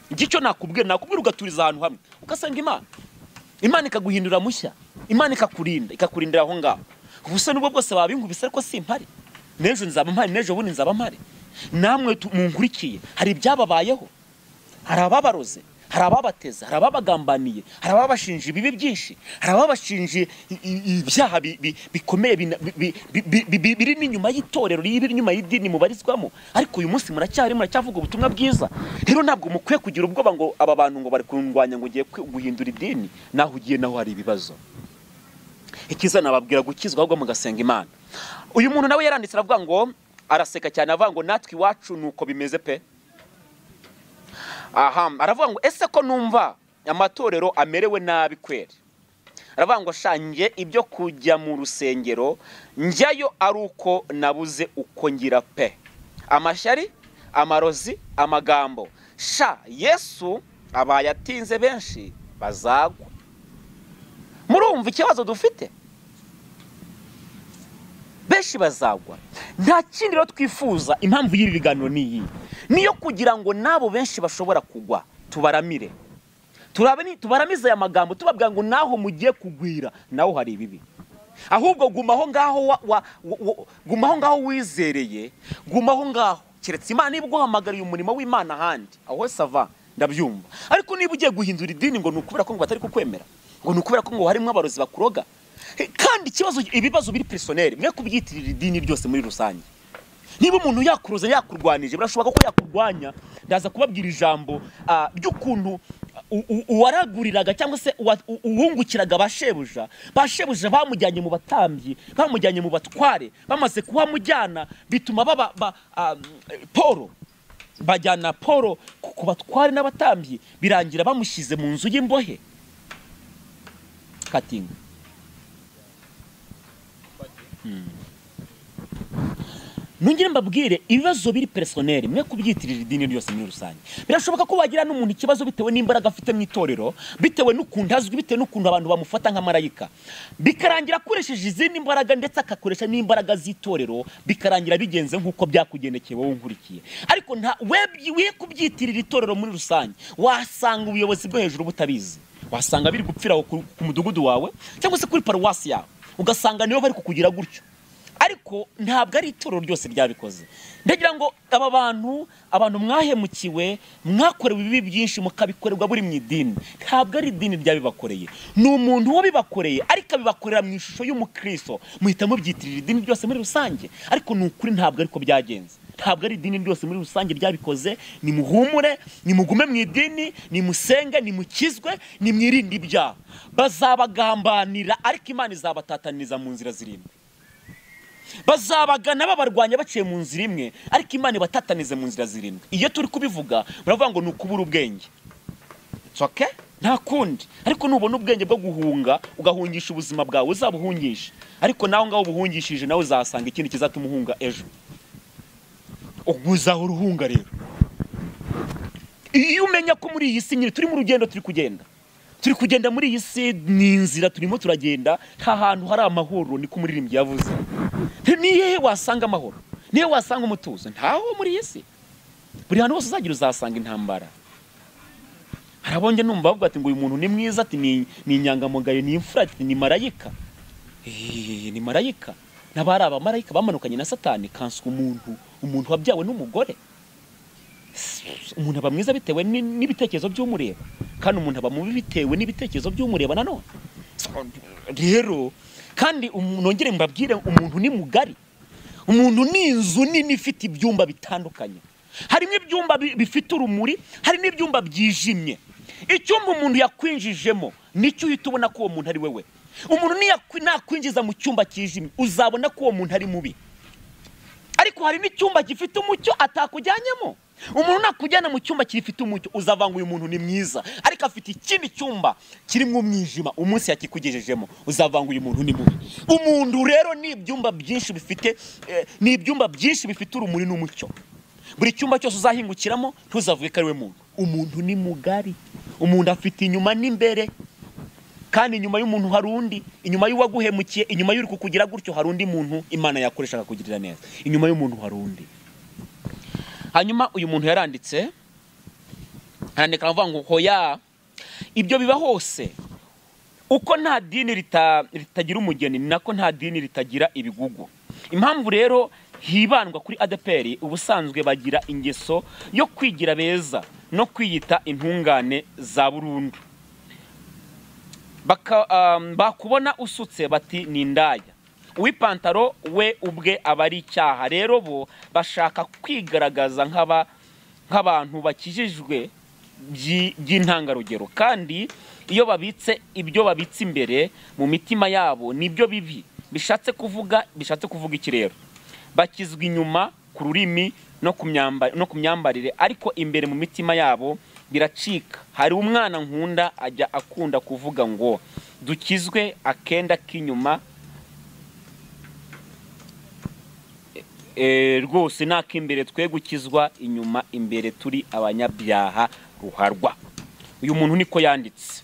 Igico nakubwira ugaturiza ahantu hamwe ukasanga Imana ikaguhindura mushya, Imana ikakurindira aho ngaho. Ubuse nubwo bwose babinkubise ariko simpari, nejo nzaba mpari, nejo bundi nzaba mpari. Namwe munkurikiye, hari ibyababayeho, hari ababaroze, hari ababateza, hari ababagambaniye, hari ababashinje ibibi byinshi, hari ababashinje ibyaha bikomeye biri n'inyuma y'itorero, biri inyuma y'idini mubarizwamo, ariko uyu munsi muracyavuga ubutumwa bwiza. Rero ntabwo mukwiye kugira ubwoba ngo aba bantu ngo bari kundwanya ngo ugiye guhindura idini, naho ugiye naho hari ibibazo. Ikiza nababwira gukizwa ahubwo mugasenga Imana. Uyu muntu nawe yaranditse aravuga ngo, araseka cyane avuga ngo natwe iwacu nuko bimeze pe. Aravuga ngo ese ko numva amatorero amerewe nabi kweri. Aravuga ngo shange ibyo kujya mu rusengero njyayo ari uko nabuze uko ngira pe. Amashyari, amarozi, amagambo. Sha Yesu abaye atinze benshi bazagwa. Murumva ikibazo dufite? Benshi bazagwa. Nta kindi rero twifuza, impamvu y'ibi biganiro niyo kugira ngo nabo benshi bashobora kugwa tubaramire. Tubaramize aya magambo tubabwira ngo naho mugiye kugwira naho hari ibibi. ahubwo gumaho ngaho wizereye, gumaho ngaho. Keretse Imana niba guhamagariye umurimo w'Imana ahandi, aho sava ndabyumva. Ariko niba ugiye guhindura idini ngo nukubera ko ngo batari kukwemera, ngo nukubera ko ngo harimo abarozi bakuroga, kandi ibibazo biri personnel, mwe kubyitirira idini ryose muri rusange. Niba umuntu yakuroza yakurwanije, birashoboka ko yakurwanya. Ndaza kubabwira ijambo ry'ukuntu uwaraguriraga cyangwa se uwungukiraga bashebuja bamujyanye mu batambyi, bamujyanye mu batware, bamaze kuhamujyana bituma Paul bajyana Paul ku batware n'abatambyi, birangira bamushyize mu nzu y'imbohe. Katinga nongere mbabwire ibibazo biri personnel, mwe kubyitirira idini ryose muri rusange. Birashoboka ko wagira n'umuntu ikibazo bitewe n'imbaraga afite mu itorero, bitewe n'ukuntu azwi, bitewe n'ukuntu abantu bamufata nka marayika, bikarangira akoresheje izindi mbaraga ndetse akakoresha n'imbaraga z'itorero, bikarangira bigenze nk'uko byakugendekeye wowe unkurikiye. Ariko we kubyitirira itorero muri rusange, wasanga ubuyobozi bwo hejuru butabizi, wasanga biri gupfira ku mudugudu wawe cyangwa se kuri paruwasi yawe, ugasanga niyo bari kukugira gutyo. Ariko ntabwo ari itorero ryose ryabikoze. Ndagira ngo aba abantu mwahemukiwe, mwakorewe ibibi byinshi mukabikorerwa buri mu idini, ntabwo ari idini ryabibakoreye, ni umuntu wabibakoreye, ariko abibakorera mu ishusho y'umukristo. Muhita mubyitirira idini ryose muri rusange, ariko ni ukuri ntabwo ariko byagenze. Ntabwo ari idini ryose muri rusange ryabikoze. Nimuhumure, nimugume mu idini, nimusenge, nimukizwe, nimwirinde ibyaha. Bazabagambanira ariko Imana izabatataniriza mu nzira zirindwi. Bazabagana babarwanya baciye mu nzira imwe, ariko Imana ibatatanize mu nzira zirindwi. Iyo turi kubivuga muravuga ngo nukubura ubwenge. It's okay? Nta kundi. Ariko nubona ubwenge bwo guhunga, ugahungisha ubuzima bwawe, uzabuhungisha. Ariko naho ngaho ubuhungishije nawe uzasanga ikindi kizatuma uhunga ejo. Uguzaho uruhunga rero. Iyo umenya ko muri iyi si nyine turi mu rugendo, turi kugenda muri iyi si, ni inzira turimo turagenda, nta hantu hari amahoro, niko umuririmbyi yavuze. Niye wasanga amahoro, niye wasanga umutuzo, ntaho muri iyi si. Buri hantu hose uzagira uzasanga intambara. Harabonye numva bavuga ati ngo uyu muntu ni mwiza, ati ni inyangamugayo, ni imfura, ati ni marayika. Ni marayika. Nabari abamarayika bamanukanye na Satani, kanswe umuntu wabyawe n'umugore. Umuntu aba mwiza bitewe n'ibitekerezo by'umureba, kandi umuntu aba mubi bitewe n'ibitekerezo by'umureba nanone. Rero kandi nongere mbabwire, umuntu ni mugari. Umuntu ni inzu nini ifite ibyumba bitandukanye. Harimo ibyumba bifite urumuri, hari n'ibyumba byijimye. Icyumba umuntu yakwinjijemo nicyo uhita ubona ko uwo muntu ari wewe. Umuntu nakwinjiza mu cyumba kijimye, uzabona ko uwo muntu ari mubi. Ariko hari n'icyumba gifite umucyo atakujyanyemo. Umuntu nakujyana mu cyumba gifite umucyo, uzavanga uyu muntu ni mwiza, ariko afite ikindi cyumba kirimo umwijima, umunsi yakikugejejemo uzavanga uyu muntu ni mubi. Umuntu rero ni ibyumba byinshi bifite urumuri n'umucyo. Buri cyumba cyose uzahingukiramo ntuzavuge ko ari we muntu. Umuntu ni mugari. Umuntu afite inyuma n'imbere, kandi inyuma y'umuntu hari undi, inyuma y'uwaguhemukiye, inyuma y'uri kukugira gutyo hari undi muntu Imana yakoresha akakugirira neza. Inyuma y'umuntu hari undi. Hanyuma uyu muntu yaranditse, arandika avuga ngo hoya, ibyo biba hose. Uko nta dini ritagira umugeni, ni nako nta dini ritagira ibigugu. Impamvu rero hibandwa kuri ADPR, ubusanzwe bagira ingeso yo kwigira beza no kwiyita intungane za burundu. Bakubona usutse bati ni indaya, uw'ipantaro we ubwe aba ari icyaha. Rero bo bashaka kwigaragaza nk'abantu bakijijwe by'intangarugero, kandi iyo babitse ibyo babitse imbere mu mitima yabo nibyo bibi. Bishatse kuvuga iki rero? Bakizwa inyuma ku rurimi no ku myambarire, ariko imbere mu mitima yabo biracika. Hari umwana nkunda ajya akunda kuvuga ngo dukizwe akenda k'inyuma, rwose nak'imbere twe gukizwa inyuma, imbere turi abanyabyaha ruharwa. Uyu muntu niko yanditse.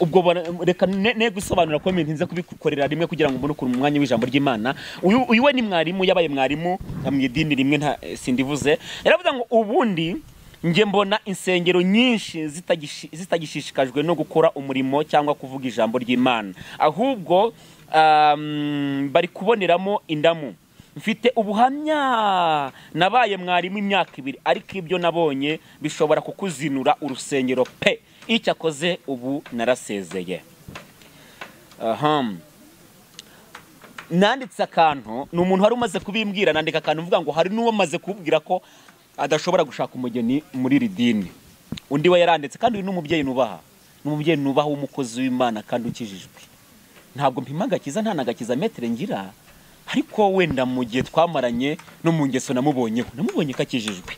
Ubwo reka ne gusobanura ko ntinze kubikorera rimwe kugira ngo mbone ukuntu umwanya w'ijambo ry'Imana. Uyu we ni mwarimu, yabaye mwarimu mu idini rimwe, nta sindivuze. Yaravuga ngo ubundi njye mbona insengero nyinshi zitagishishikajwe no gukora umurimo cyangwa kuvuga ijambo ry'Imana, ahubwo bari kuboneramo indamu. Mfite ubuhamya, nabaye mwarimu imyaka 2, ariko ibyo nabonye bishobora kukuzinura urusengero pe. Icyakoze ubu narasezeye. Nanditse akantu, ni umuntu wari umaze kubimbwira, nandika akantu mvuga ngo hari n'uwo maze kubwira ko adashobora gushaka umugeni muri iri dini. Undi we yaranditse, kandi uyu n'umubyeyi nubaha, n'umubyeyi nubaha w'umukozi w'Imana kandi ukijijwe. Ntabwo mpima agakiza, nta nagakiza metere ngira, ariko wenda mu gihe twamaranye no mu ngeso namubonye ko akijijwe.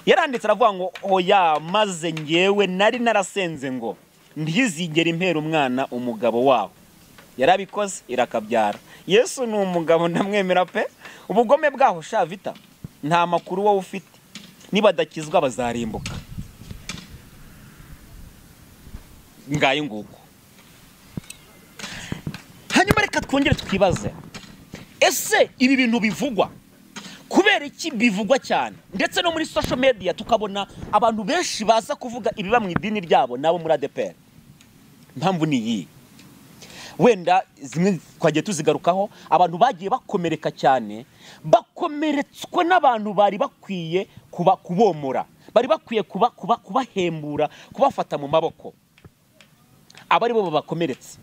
Yaranditse aravuga ngo oya, maze ngewe nari narasenze ngo ntizigera impera umwana umugabo wawe. Yarabikoze irakabyara. Yesu ni umugabo ndamwemera pe. Ubugome bwaho shavita nta makuru wowe ufite, niba adakizwa bazarimbuka. Ngaye nguko. Hanyuma reka twongere twibaze, ese ibi bintu bivugwa kubera iki bivugwa cyane? Ndetse no muri social media tukabona abantu benshi baza kuvuga ibiba mu idini ryabo nabo muri ADPR. Mpamvu ni iyi, wenda zimwe twagiye tuzigarukaho, abantu bagiye bakomereka cyane, bakomeretswe n'abantu bari bakwiye kubomora, bari bakwiye kubahembura, kubafata mu maboko. Abari bo babakomeretse,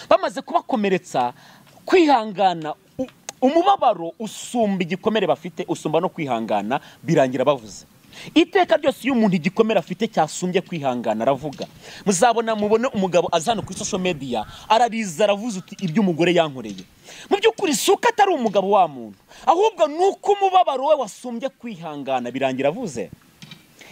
bamaze kubakomeretsa, kwihangana, umubabaro usumba igikomere bafite, usumba no kwihangana, birangira bavuze. Iteka ryose iyo umuntu igikomere afite cyasumbye kwihangana aravuga. Mubone umugabo azana kuri social media arariza aravuze uti ibyo umugore yankoreye. Mu by'ukuri suka atari umugabo wa muntu, ahubwo nuko umubabaro we wasumbye kwihangana, birangira avuze.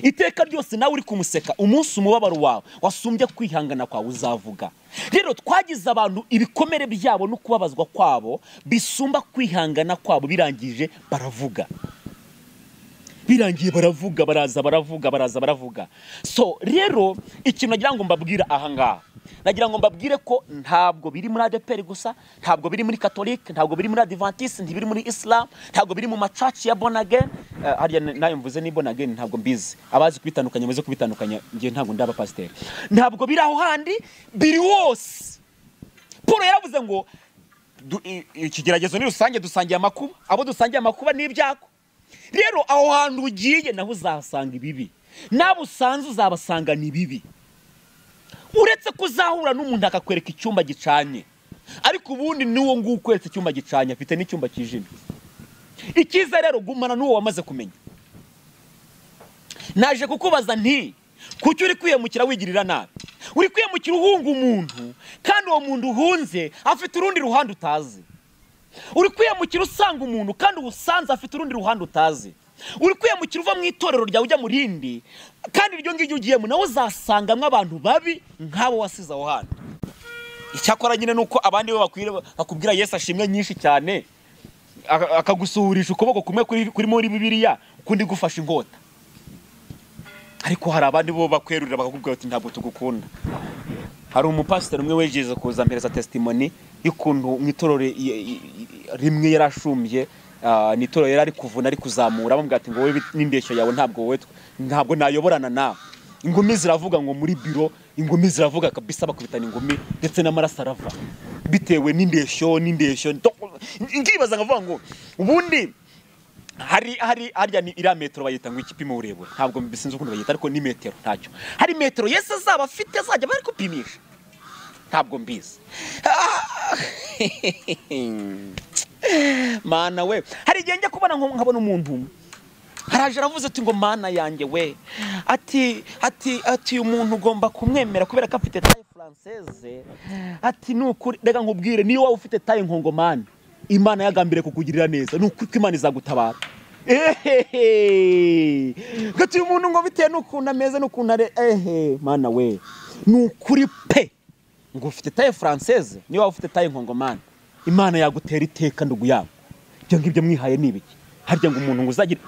Iteka ryose nawe uri kumuseka, umunsi umubabaro wawe wasumbye kwihangana kwawe uzavuga. Rero twagize abantu ibikomere byabo no kubabazwa kwabo bisumba kwihangana kwabo, birangije baravuga. Birangiye baravuga, baraza baravuga. So rero ikintu nagira ngo mbabwira aha ngaha, nagira ngo mbabwire ko ntabwo biri muri ADPR gusa, ntabwo biri muri Catholic, ntabwo biri muri Adventist, ntibiri muri Islam, ntabwo biri mu macaci ya born again. Hariya nayo mvuze ni born again, ntabwo mbizi. Abazi kubitandukanya maze kubitandukanya, ngiye ntabwo ndaba pasteur. Ntabwo biri aho handi, biri hose. Paul yaravuze ngo ikigeragezo ni rusange, dusangiye amakuba, abo dusangiye amakuba ni ibyako. Rero aho hantu ugiye naho uzasanga ibibi, nabo usanze uzabasanga ni bibi. Uretse kuzahura n'umuntu akakwereka icyumba gicanye, ariko ubundi niwo ngukweretse icyumba gicanye afite n'icyumba kijimye. Ikiza rero gumana n'uwo wamaze kumenya. Naje kukubaza nti kuki uri kwiyemukira wigirira nabi? Uri kwiyemukira uhunga umuntu, kandi uwo muntu uhunze afite urundi ruhande utazi. Uri kwiyemukira usanga umuntu, kandi usanze afite urundi ruhande utazi. Uri kwiyemukira uva mu itorero ryawe ujya mu rindi, kandi iryo ngiryo ugiyemo nawe uzasangamo abantu babi nk'abo wasize aho handi. Icyakora nyine nuko abandi bo bakubwira Yesu ashimwe nyinshi cyane, akagusuhurisha ukuboko kumwe kuri muri Bibiliya, ukundi gufasha inkota. Ariko hari abandi bo bakwerurira bakakubwira ati ntabwo tugukunda. Hari umupasiteri umwe wegeze kuza mpereza testimony y'ukuntu mu itorero rimwe yarashumbye, ni itorero yari kuvuna ari kuzamura, bamubwira ati ngo wowe n'indeshyo yawe ntabwo nayoborana nawe. Ingumi ziravuga ngo muri biro, ingumi ziravuga kabisa, bakubitana ingumi ndetse n'amaraso arava bitewe n'indeshyo. Ngibaza ngavuga ngo ubundi hari ni ira metero bayita ngo ikipimo urebure, ntabwo bisinze ukuntu bayita, ariko ni metero ntacyo. Hari metero Yesu azaba afite azajya bari kupimisha, ntabwo mbizi. Mana we, hari igihe njya kubona nkabona umuntu haraje aravuze ati ngo mana yanjye we, ati umuntu ugomba kumwemera kubera ko afite taille française. Ati nukuri rega nkubwire, niyo waba ufite taille nkongomani, Imana yagambire kukugirira neza, nuko Imana izagutabara. Gati umuntu ngo bitewe n'ukuntu ameze n'ukuntu are, mana we, nukuri pe ngo ufite taille française, niyo waba ufite taille nkongomani, Imana yagutera iteka ndugu yabo. Byo ngibyo mwihaye nibiki? Harya ngo umuntu ngo uzagira.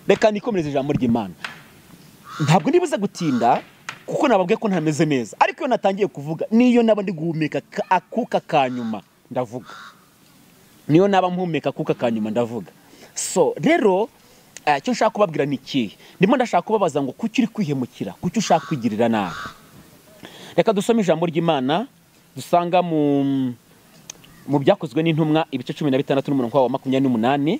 Reka nikomereze ijambo ry'Imana. Ntabwo nibuze gutinda kuko nababwiye ko ntameze neza, ariko iyo natangiye kuvuga niyo naba ndi guhumeka akuka kanyuma ndavuga. Niyo naba mpumeka akuka kanyuma ndavuga. So rero icyo nshaka kubabwira ni iki? Ndimo ndashaka kubabaza ngo kuki uri kwihemukira, kuki ushaka kwigirira nabi? Reka dusome ijambo ry'Imana dusanga mu byakozwe n'intumwa ibice 16 n'umurongo wa 28.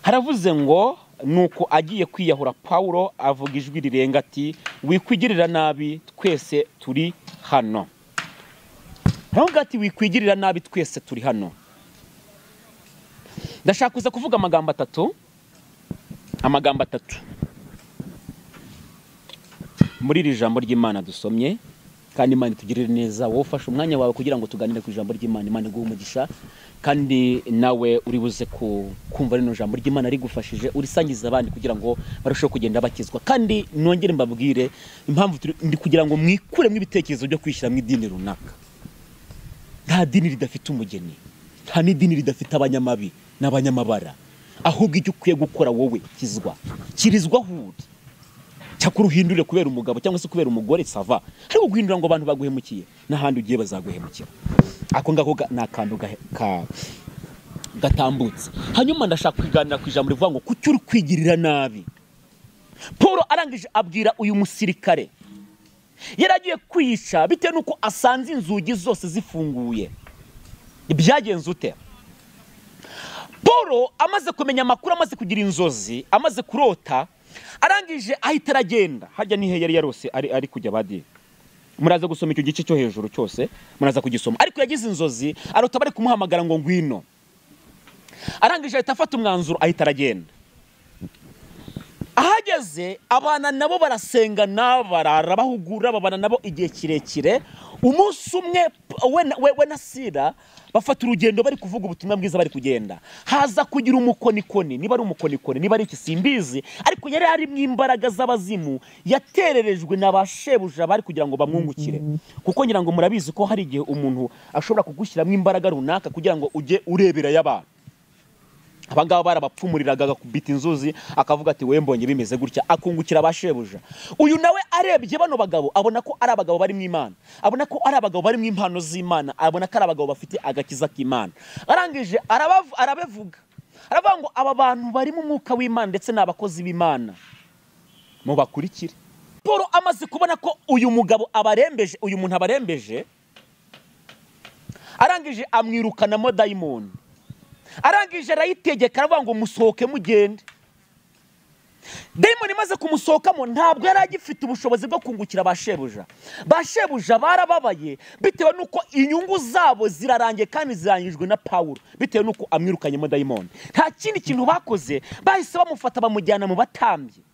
Haravuze ngo nuko agiye kwiyahura Paulo avuga ijwi rirenga ati wikwigirira nabi twese turi hano. Ntabwo ati wikwigirira nabi twese turi hano. Ndashaka kuza kuvuga amagambo atatu muri iri jambo ry'Imana dusomye, kandi Imana itugirire neza. Wowe ufashe umwanya wawe kugira ngo tuganire ku ijambo ry'Imana, Imana iguhe umugisha, kandi nawe uri buze kumva rino jambo ry'Imana rigufashije urisangiza abandi kugira ngo barusheho kugenda bakizwa. Kandi nongere mbabwire impamvu ndi kugira ngo mwikuremo ibitekerezo byo kwishyira mu idini runaka. Nta dini ridafite umugeni, nta n'idini ridafite abanyamabi n'abanyamabara, ahubwo icyo ukwiye gukora wowe kirizwa huri cyakora uhindure kubera umugabo cyangwa se kubera umugore sava, ariko guhindura ngo abantu baguhemukiye n'ahandi ugiye bazaguhemukira. Ako ngako nakantu gatambutse. Hanyuma ndashaka kuganira ku ijambo rivuga ngo kuki uri kwigirira nabi. Paulo arangije abwira uyu musirikare yaragiye kwica bitewe nuko asanze inzugi zose zifunguye. Ibyagenze ute? Paulo amaze kumenya amakuru, amaze kugira inzozi, amaze kurota, arangije ahita aragenda. Hajya nihe yari yarose ari kujya badi. Muraza gusoma icyo gice cyo hejuru cyose, muraza kugisoma. Ariko yagize inzozi, arota bari kumuhamagara ngo ngwino. Arangije ahita afata umwanzuro, ahita aragenda. Ahageze abana nabo barasenga, barara bahugura, babana nabo igihe kirekire. Umunsi umwe we na Sira bafata urugendo bari kuvuga ubutumwa bwiza, bari kugenda. Haza kugira umukonikoni, niba ari umukonikoni niba ari ikisimbizi, ariko yari ari mu imbaraga z'abazimu, yatererejwe n'abashebuja bari kugira ngo bamwungukire. Kuko ngira ngo murabizi ko hari igihe umuntu ashobora kugushyiramo imbaraga runaka kugira ngo ujye urebera y'abantu. Abangaba barabapfumuriraga agakubita inzuzi, akavuga ati we mbonye bimeze gutya, akungukira abashebuja. Uyu nawe arebye bano bagabo abona ko ari abagabo bari mu Imana, abona ko ari abagabo bari mu impano z'Imana, abona ko ari abagabo bafite agakiza k'Imana. Arangije arabavuga, aravuga ngo aba bantu bari mu mwuka w'Imana ndetse n'abakozi b'Imana mubakurikire. Paulo amaze kubona ko uyu mugabo abarembeje, uyu muntu abarembeje, arangije amwirukanamo dayimoni. Arangije arayitegeka aravuga ngo musohoke mugende. Dayimoni imaze kumusohokamo ntabwo yari agifite ubushobozi bwo kungukira abashebuja. Bashebuja barababaye bitewe nuko inyungu zabo zirarangiye kandi zirangijwe na Paulo, bitewe nuko amwirukanyemo dayimoni. Nta kindi kintu bakoze, bahise bamufata bamujyana mu batambyi,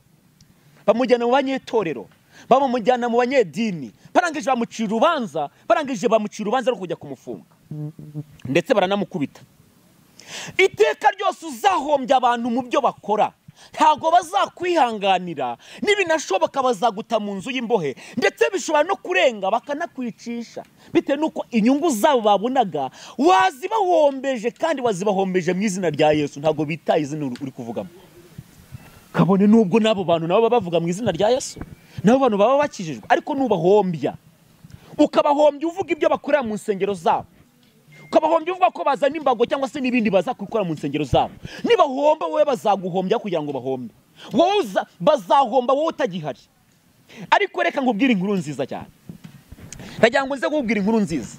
bamujyana mu banyetorero, bamujyana mu banyedini. Barangije bamucira urubanza rwo kujya kumufunga, ndetse baranamukubita. Iteka ryose uzahombya abantu mu byo bakora, ntago bazakwihanganira, nibinashoboka bazaguta mu nzu y'imbohe, ndetse bishobora no kurenga bakanakwicisha, bitewe nuko inyungu zabo babonaga wazibahombeje, kandi wazibahombeje mu izina rya Yesu. Ntago bitaye izina uri kuvugamo. Kabone nubwo nabo bantu nabo bavuga mu izina rya Yesu, nabo bantu baba bakijijwe, ariko nubahombya, ukabahombya uvuga ibyo bakorera mu nsengero zabo, ukabahombya uvuga ko bazana imbago cyangwa se n'ibindi bazakukora mu nsengero zabo. Nibahomba wowe bazaguhombya kugira ngo bahombe, wowe bazahomba wowe utagihari. Ariko reka ngubwire inkuru nziza cyane, ndagira ngo nze kukubwira inkuru nziza.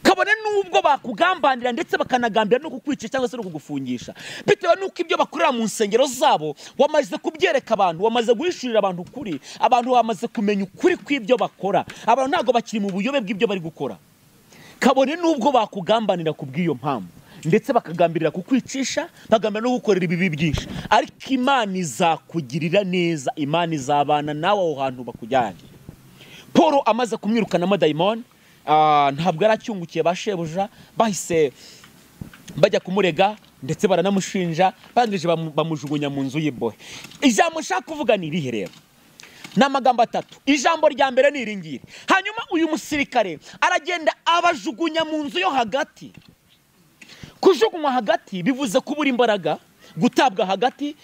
Kabone nubwo bakugambanira ndetse bakanagambira no kukwica cyangwa se no kugufungisha, bitewe nuko ibyo bakorera mu nsengero zabo wamaze kubyereka abantu, wamaze guhishurira abantu ukuri, abantu bamaze kumenya ukuri kw'ibyo bakora, abantu ntago bakiri mu buyobe bw'ibyo bari gukora. Kabone nubwo bakugambanira kubw'iyo mpamvu, ndetse bakagambirira kukwicisha, bagambira no gukorera ibibi byinshi, ariko Imana izakugirira neza, Imana izabana nawe aho hantu bakujyanye. Paulo amaze kumwirukanamo dayimoni, ntabwo yaracyungukiye bashebuja, bahise bajya kumurega ndetse baranamushinja, barangije bamujugunya mu nzu y'imbohe. Ijambo nshaka kuvuga ni irihe rero? Ni amagambo atatu. Ijambo rya mbere ni iri ngiri: hanyuma uyu musirikare aragenda abajugunya mu nzu yo hagati. Kujugunywa hagati bivuze kubura imbaraga, gutabwa hagati,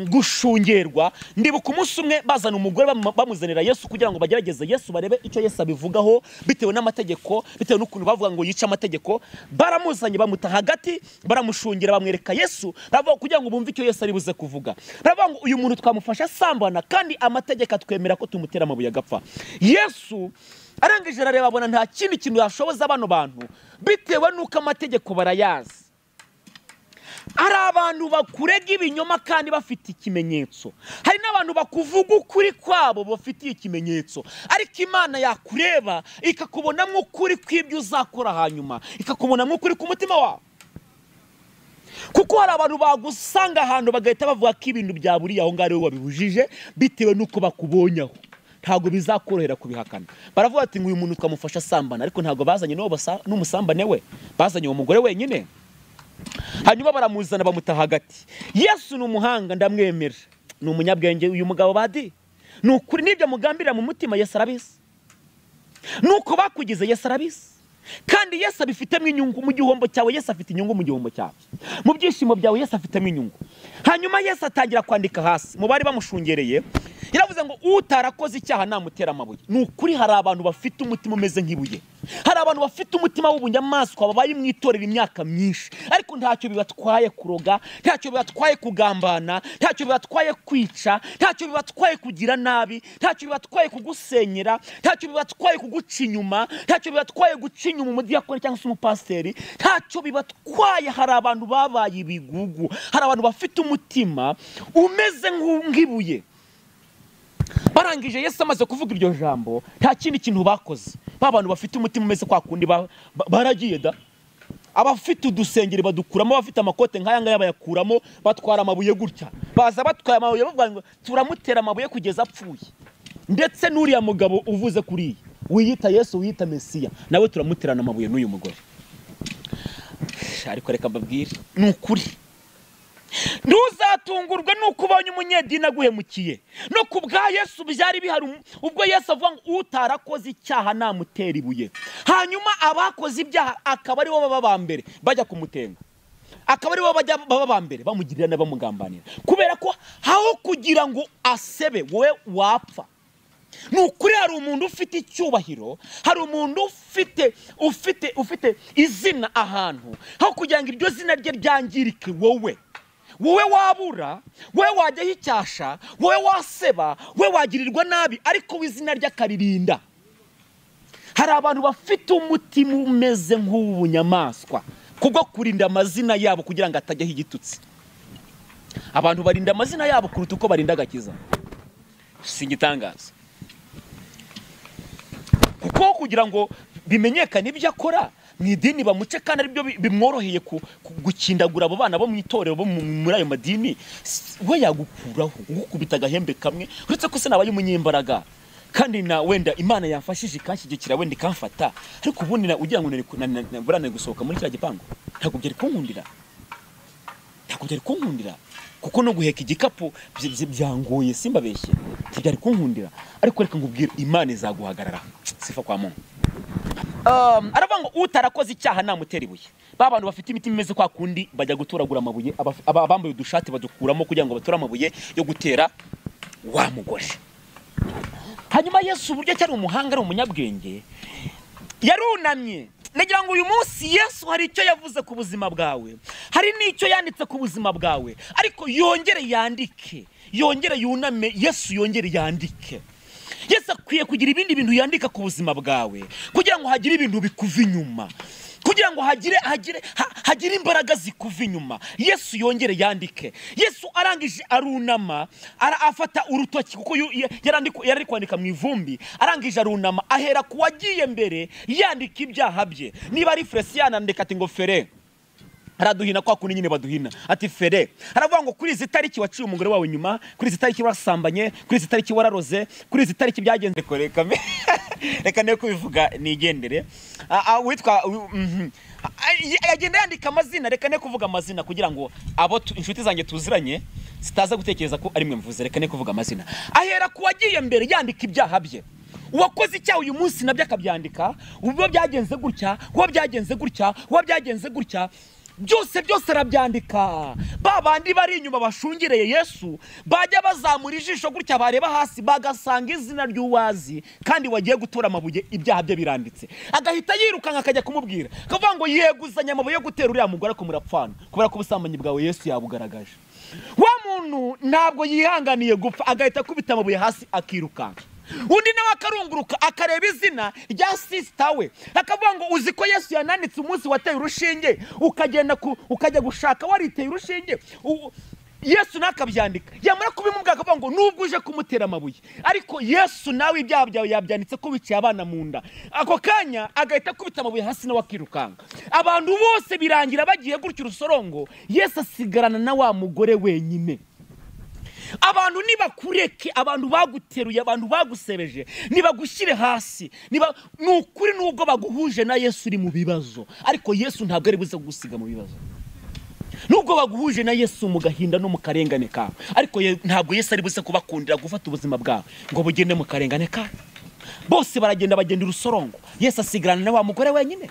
gushungerwa. Ndibuka umunsi umwe bazana umugore bamuzanira Yesu kugira ngo bagerageze Yesu barebe icyo Yesu abivugaho bitewe n'amategeko, bitewe n'ukuntu bavuga ngo yica amategeko. Baramuzanye bamuta hagati, baramushungira, bamwereka Yesu, bavuga kugira ngo bumve icyo Yesu ari buze kuvuga. Bavuga ngo uyu muntu twamufasha asambana kandi amategeko atwemera ko tumutera amabuye agapfa. Yesu arangije arareba abona nta kindi kintu yashoboza bano bantu bitewe n'uko amategeko barayazi. Hari abantu bakurega ibinyoma kandi bafite ikimenyetso. Hari n'abantu bakuvuga ukuri kwabo bafitiye ikimenyetso, ariko Imana yakureba ikakubonamo ukuri kw'ibyo uzakora hanyuma, ikakubonamo ukuri ku mutima wawe. Kuko hari abantu bagusanga ahantu bagahita bavuga ko ibintu byaburiye aho ngaho wowe wabibujije bitewe n'uko bakubonyaho. Ntabwo bizakorohera kubihakana. Baravuga ati ngo uyu muntu twamufasha asambana, ariko ntabwo bazanye n'umusambane we, bazanye uwo mugore wenyine. Hanyuma baramuzana bamuta hagati. Yesu ni umuhanga, ndamwemera, ni umunyabwenge uyu mugabo badi. Nukuri nibyo mugambirira mu mutima Yesu arabizi. Nuko bakugize Yesu arabizi. Kandi Yesu abifitemo inyungu. Mu gihombo cyawe Yesu afite inyungu, mu gihombo cyawe. Mu byishimo byawe Yesu afitemo inyungu. Hanyuma Yesu atangira kwandika hasi mu bari bamushungereye. Yaravuze ngo utarakoze icyaha namutera amabuye. Nukuri hari abantu bafite umutima umeze nk'ibuye. Hari abantu bafite umutima w'ubunyamaswa babaye mwitorera imyaka myinshi, ariko ntacyo bibatwaye kuroga, ntacyo bibatwaye kugambana, ntacyo bibatwaye kwica, ntacyo bibatwaye kugira nabi, ntacyo bibatwaye kugusenyera, ntacyo bibatwaye kuguca inyuma, ntacyo bibatwaye guca inyuma umudiyakoni cyangwa se umupasiteri, ntacyo bibatwaye. Hari abantu babaye ibigugu, hari abantu bafite umutima umeze nk'ibuye. Barangije Yesu amaze kuvuga iryo jambo, nta kindi kintu bakoze. Abantu bafite umutima umeze kwa kundi baragiye da. Abafite udusengeri badukuramo, abafite amakote nk'aya ngaya bayakuramo, batwara amabuye gutya. Baza batwaye amabuye bavuga ngo turamutera amabuye kugeza apfuye. Ndetse n'uriya mugabo uvuze kuriya wiyita Yesu, wiyita Mesiya, nawe turamuterana amabuye n'uyu mugore. Ariko reka mbabwire, ni ukuri. Ntuzatungurwe nuko ubonye umunyedini aguhemukiye. No kubwa Yesu byari bihari ubwo Yesu avuga ngo utarakoze icyaha namutera ibuye. Hanyuma abakoze ibyaha akaba ari bo baba bambere bajya kumutenga, akaba ari bo bajya baba bambere bamugirira n'abamugambanira, kubera ko haho kugira ngo asebe wowe wapfa. Nukuri hari umuntu ufite icyubahiro, hari umuntu ufite izina ahantu, haho kugira ngo iryo zina rye ryangirike wowe wabura, wowe wajyaho icyasha, wowe waseba, wowe wagirirwa nabi, ariko w'izina ry'akaririnda. Hari abantu bafite umutima umeze nk'ubunyamaswa kubwo kurinda amazina yabo kugira ngo atajyaho igitutsi. Abantu barinda amazina yabo kuruta uko barinda agakiza. Singitangaza. Kuko kugira ngo bimenyekane ibyo akora mu idini bamuce kandi aribyo bimworoheye gukindagura abo bana bo mu itorero bo muri ayo madini, we yagukuraho gukubita agahembe kamwe, uretse ko se nabaye umunyembaraga kandi na wenda Imana yafashije ikanshyigikira wenda ikamfata, ariko ubundi ugira ngo burane gusohoka muri kiriya gipangu ntabwo byari kunkundira, kuko no guheka igikapu byangoye simbabeshye, byari kunkundira. Ariko reka ngubwire, Imana izaguhagarara, sifa kwa Mungu. Aravuga ngo utarakoze icyaha namutera ibuye. Abantu bafite imitima imeze kwa kundi bajya gutoragura amabuye, abambaye udushati badukuramo kugira ngo bature amabuye yo gutera wa mugore. Hanyuma Yesu uburyo cyari umuhanga, ari umunyabwenge, yarunamye. Nagira ngo uyu munsi Yesu hari icyo yavuze ku buzima bwawe, hari n'icyo yanditse ku buzima bwawe, ariko yongere yandike, yongere yuname. Yesu yongere yandike. Yesu akwiye kugira ibindi bintu yandika ku buzima bwawe kugira ngo hagire ibintu bikuva inyuma, kugira ngo hagire imbaraga zikuva inyuma. Yesu yongere yandike. Yesu arangije arunama, afata urutoki kuko yari kwandika mu ivumbi, arangije arunama ahera ku wagiye mbere yandika ibyaha bye. Niba ari Feresiyana ndeka ati ngo Fere araduhina kwa kundi nyine baduhina, ati Fere aravuga ngo kuri izi tariki waciye umugore wawe nyuma, kuri izi tariki wasambanye, kuri izi tariki wararoze, kuri izi tariki byagenze koreka reka ne kubivuga nigendere. Witwa agenda yandika amazina, reka ne kuvuga amazina kugira ngo abo inshuti zanjye tuziranye zitaza gutekereza ko ari mwe mvuze. Reka ne kuvuga amazina. Ahera ku wagiye mbere yandika ibyaha bye. Uwakoze icyaha uyu munsi nabyo akabyandika, ubwo byagenze gutya, uwo byagenze gutya, uwo byagenze gutya. byose arabyandika. Babandi bari inyuma bashungereye Yesu bajya bazamura ijisho gutya bareba hasi bagasanga izina ry'uwazi kandi wagiye gutora amabuye ibyaha bye biranditse, agahita yirukanka akajya kumubwira akavuga ngo yeguzanya amabuye yo gutera uriya mugore ko murapfana kubera ko ubusambanyi bwawe Yesu yabugaragaje. Wa muntu ntabwo yihanganiye gupfa agahita akubita amabuye hasi akirukanka. Undi nawe akarunguruka akareba izina rya sister we akavuga ngo uzi ko Yesu yananditse umunsi wateye urushinge ukajya gushaka wariteye urushinge. Yesu nakabyandika yamara kubimubwira akavuga ngo nubwo uje kumutera amabuye ariko Yesu nawe ibyaha byawe yabyanditse ko biciye abana mu nda. Ako kanya agahita akubita amabuye hasi nawe akirukanga. Abantu bose birangira bagiye gutya urusorongo, Yesu asigarana na wa mugore wenyine. Abantu nibakureke, abantu baguteruye, abantu bagusebeje, nibagushyire hasi, nukuri nubwo baguhuje na Yesu uri mu bibazo, ariko Yesu ntabwo ari buze kugusiga mu bibazo. Nubwo baguhuje na Yesu mu gahinda no mu karengane kawe, ariko ntabwo Yesu ari buze kubakundira gufata ubuzima bwawe ngo bugende mu karengane kawe. Bose baragenda bagenda urusorongo, Yesu asigarana na wa mugore wenyine.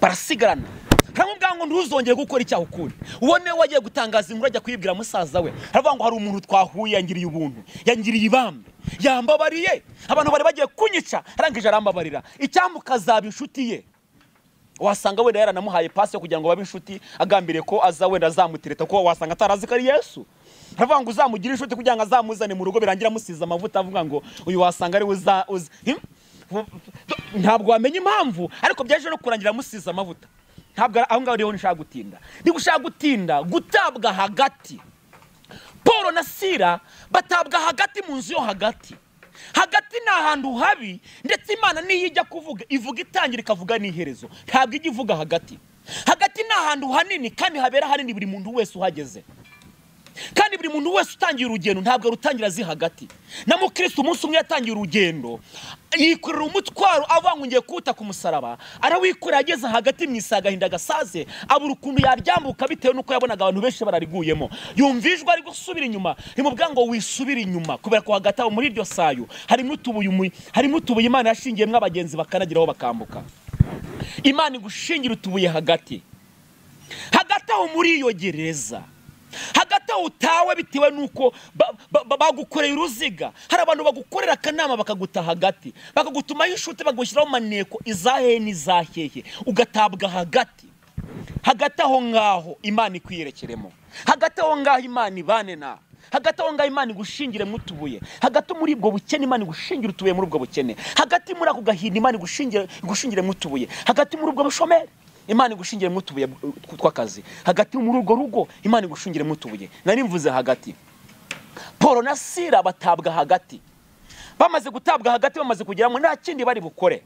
Barasigarana. Kamubwira ngo ntuzongeye gukora icyaha ukundi. Ubone wagiye gutangaza inkuru ajya kuyibwira musaza we. Aravuga ngo hari umuntu twahuye yangiriye ubuntu, yangiriye ibambe, yambabariye. Abantu bari bagiye kunyica, arangije arambabarira. Icyamukazaba inshuti ye. Wasanga wenda yaranamuhaye pasi yo kugira ngo babe inshuti, agambire ko aza wenda azamutereta ko wasanga atarazi ko ari Yesu. Aravuga ngo uzamugira inshuti kugira ngo azamuzane mu rugo birangira musiza amavuta, avuga ngo uyu wasanga ari uza ntabwo wamenye impamvu, ariko byaje no kurangira musiza amavuta. Ntabwo aho ngaho rero nshaka gutinda. Ndi gushaka gutinda gutabwa hagati. Paulo na Sila batabwa hagati mu nzu yo hagati. Hagati ni ahantu habi, ndetse Imana niyo ijya kuvuga ivuga itangira ikavuga n'iherezo, ntabwo ijya ivuga hagati. Hagati ni ahantu hanini kandi habera hanini buri muntu wese uhageze. Kandi buri muntu wese utangiye urugendo ntabwo rutangira azi hagati. Na mukristo umunsi umwe yatangiye urugendo yikorera umutwaro avangungiye kuta ku musaraba, arawikorera ageze hagati mu isagahinda gasaze, abura ukuntu yaryambuka bitewe nuko yabonaga abantu benshi barariguyemo. Yumvijwe ari gusubira inyuma, rimubwira ngo wisubire inyuma kubera ko hagati aho muri iryo sayo harimo utubuye Imana yashingiyemo abagenzi bakanagiraho bakambuka. Imana igushingira utubuye hagati aho muri iyo gereza. Hagati aho utawe bitewe nuko bagukoreye uruziga. Hari abantu bagukorera akanama bakaguta hagati, bakagutuma inshuti bagushyiraho maneko izahehe n'izahehe, ugatabwa hagati. Hagati aho ngaho Imana ikwiyerekeremo. Hagati aho ngaho Imana ibane nawe. Hagati aho ngaho Imana igushingire mu tubuye. Hagati muri ubwo bukene Imana igushingira utubuye muri ubwo bukene. Hagati muri ako gahinda Imana igushingira mu tubuye. Hagati muri ubwo bushomeri Imana igushingira mu tubuye tw'akazi. Hagati muri urwo rugo Imana igushingira mu tubuye. Nari mvuze hagati. Paulo na Sila batabwa hagati. Bamaze gutabwa hagati, bamaze kugeramo nta kindi bari bukore.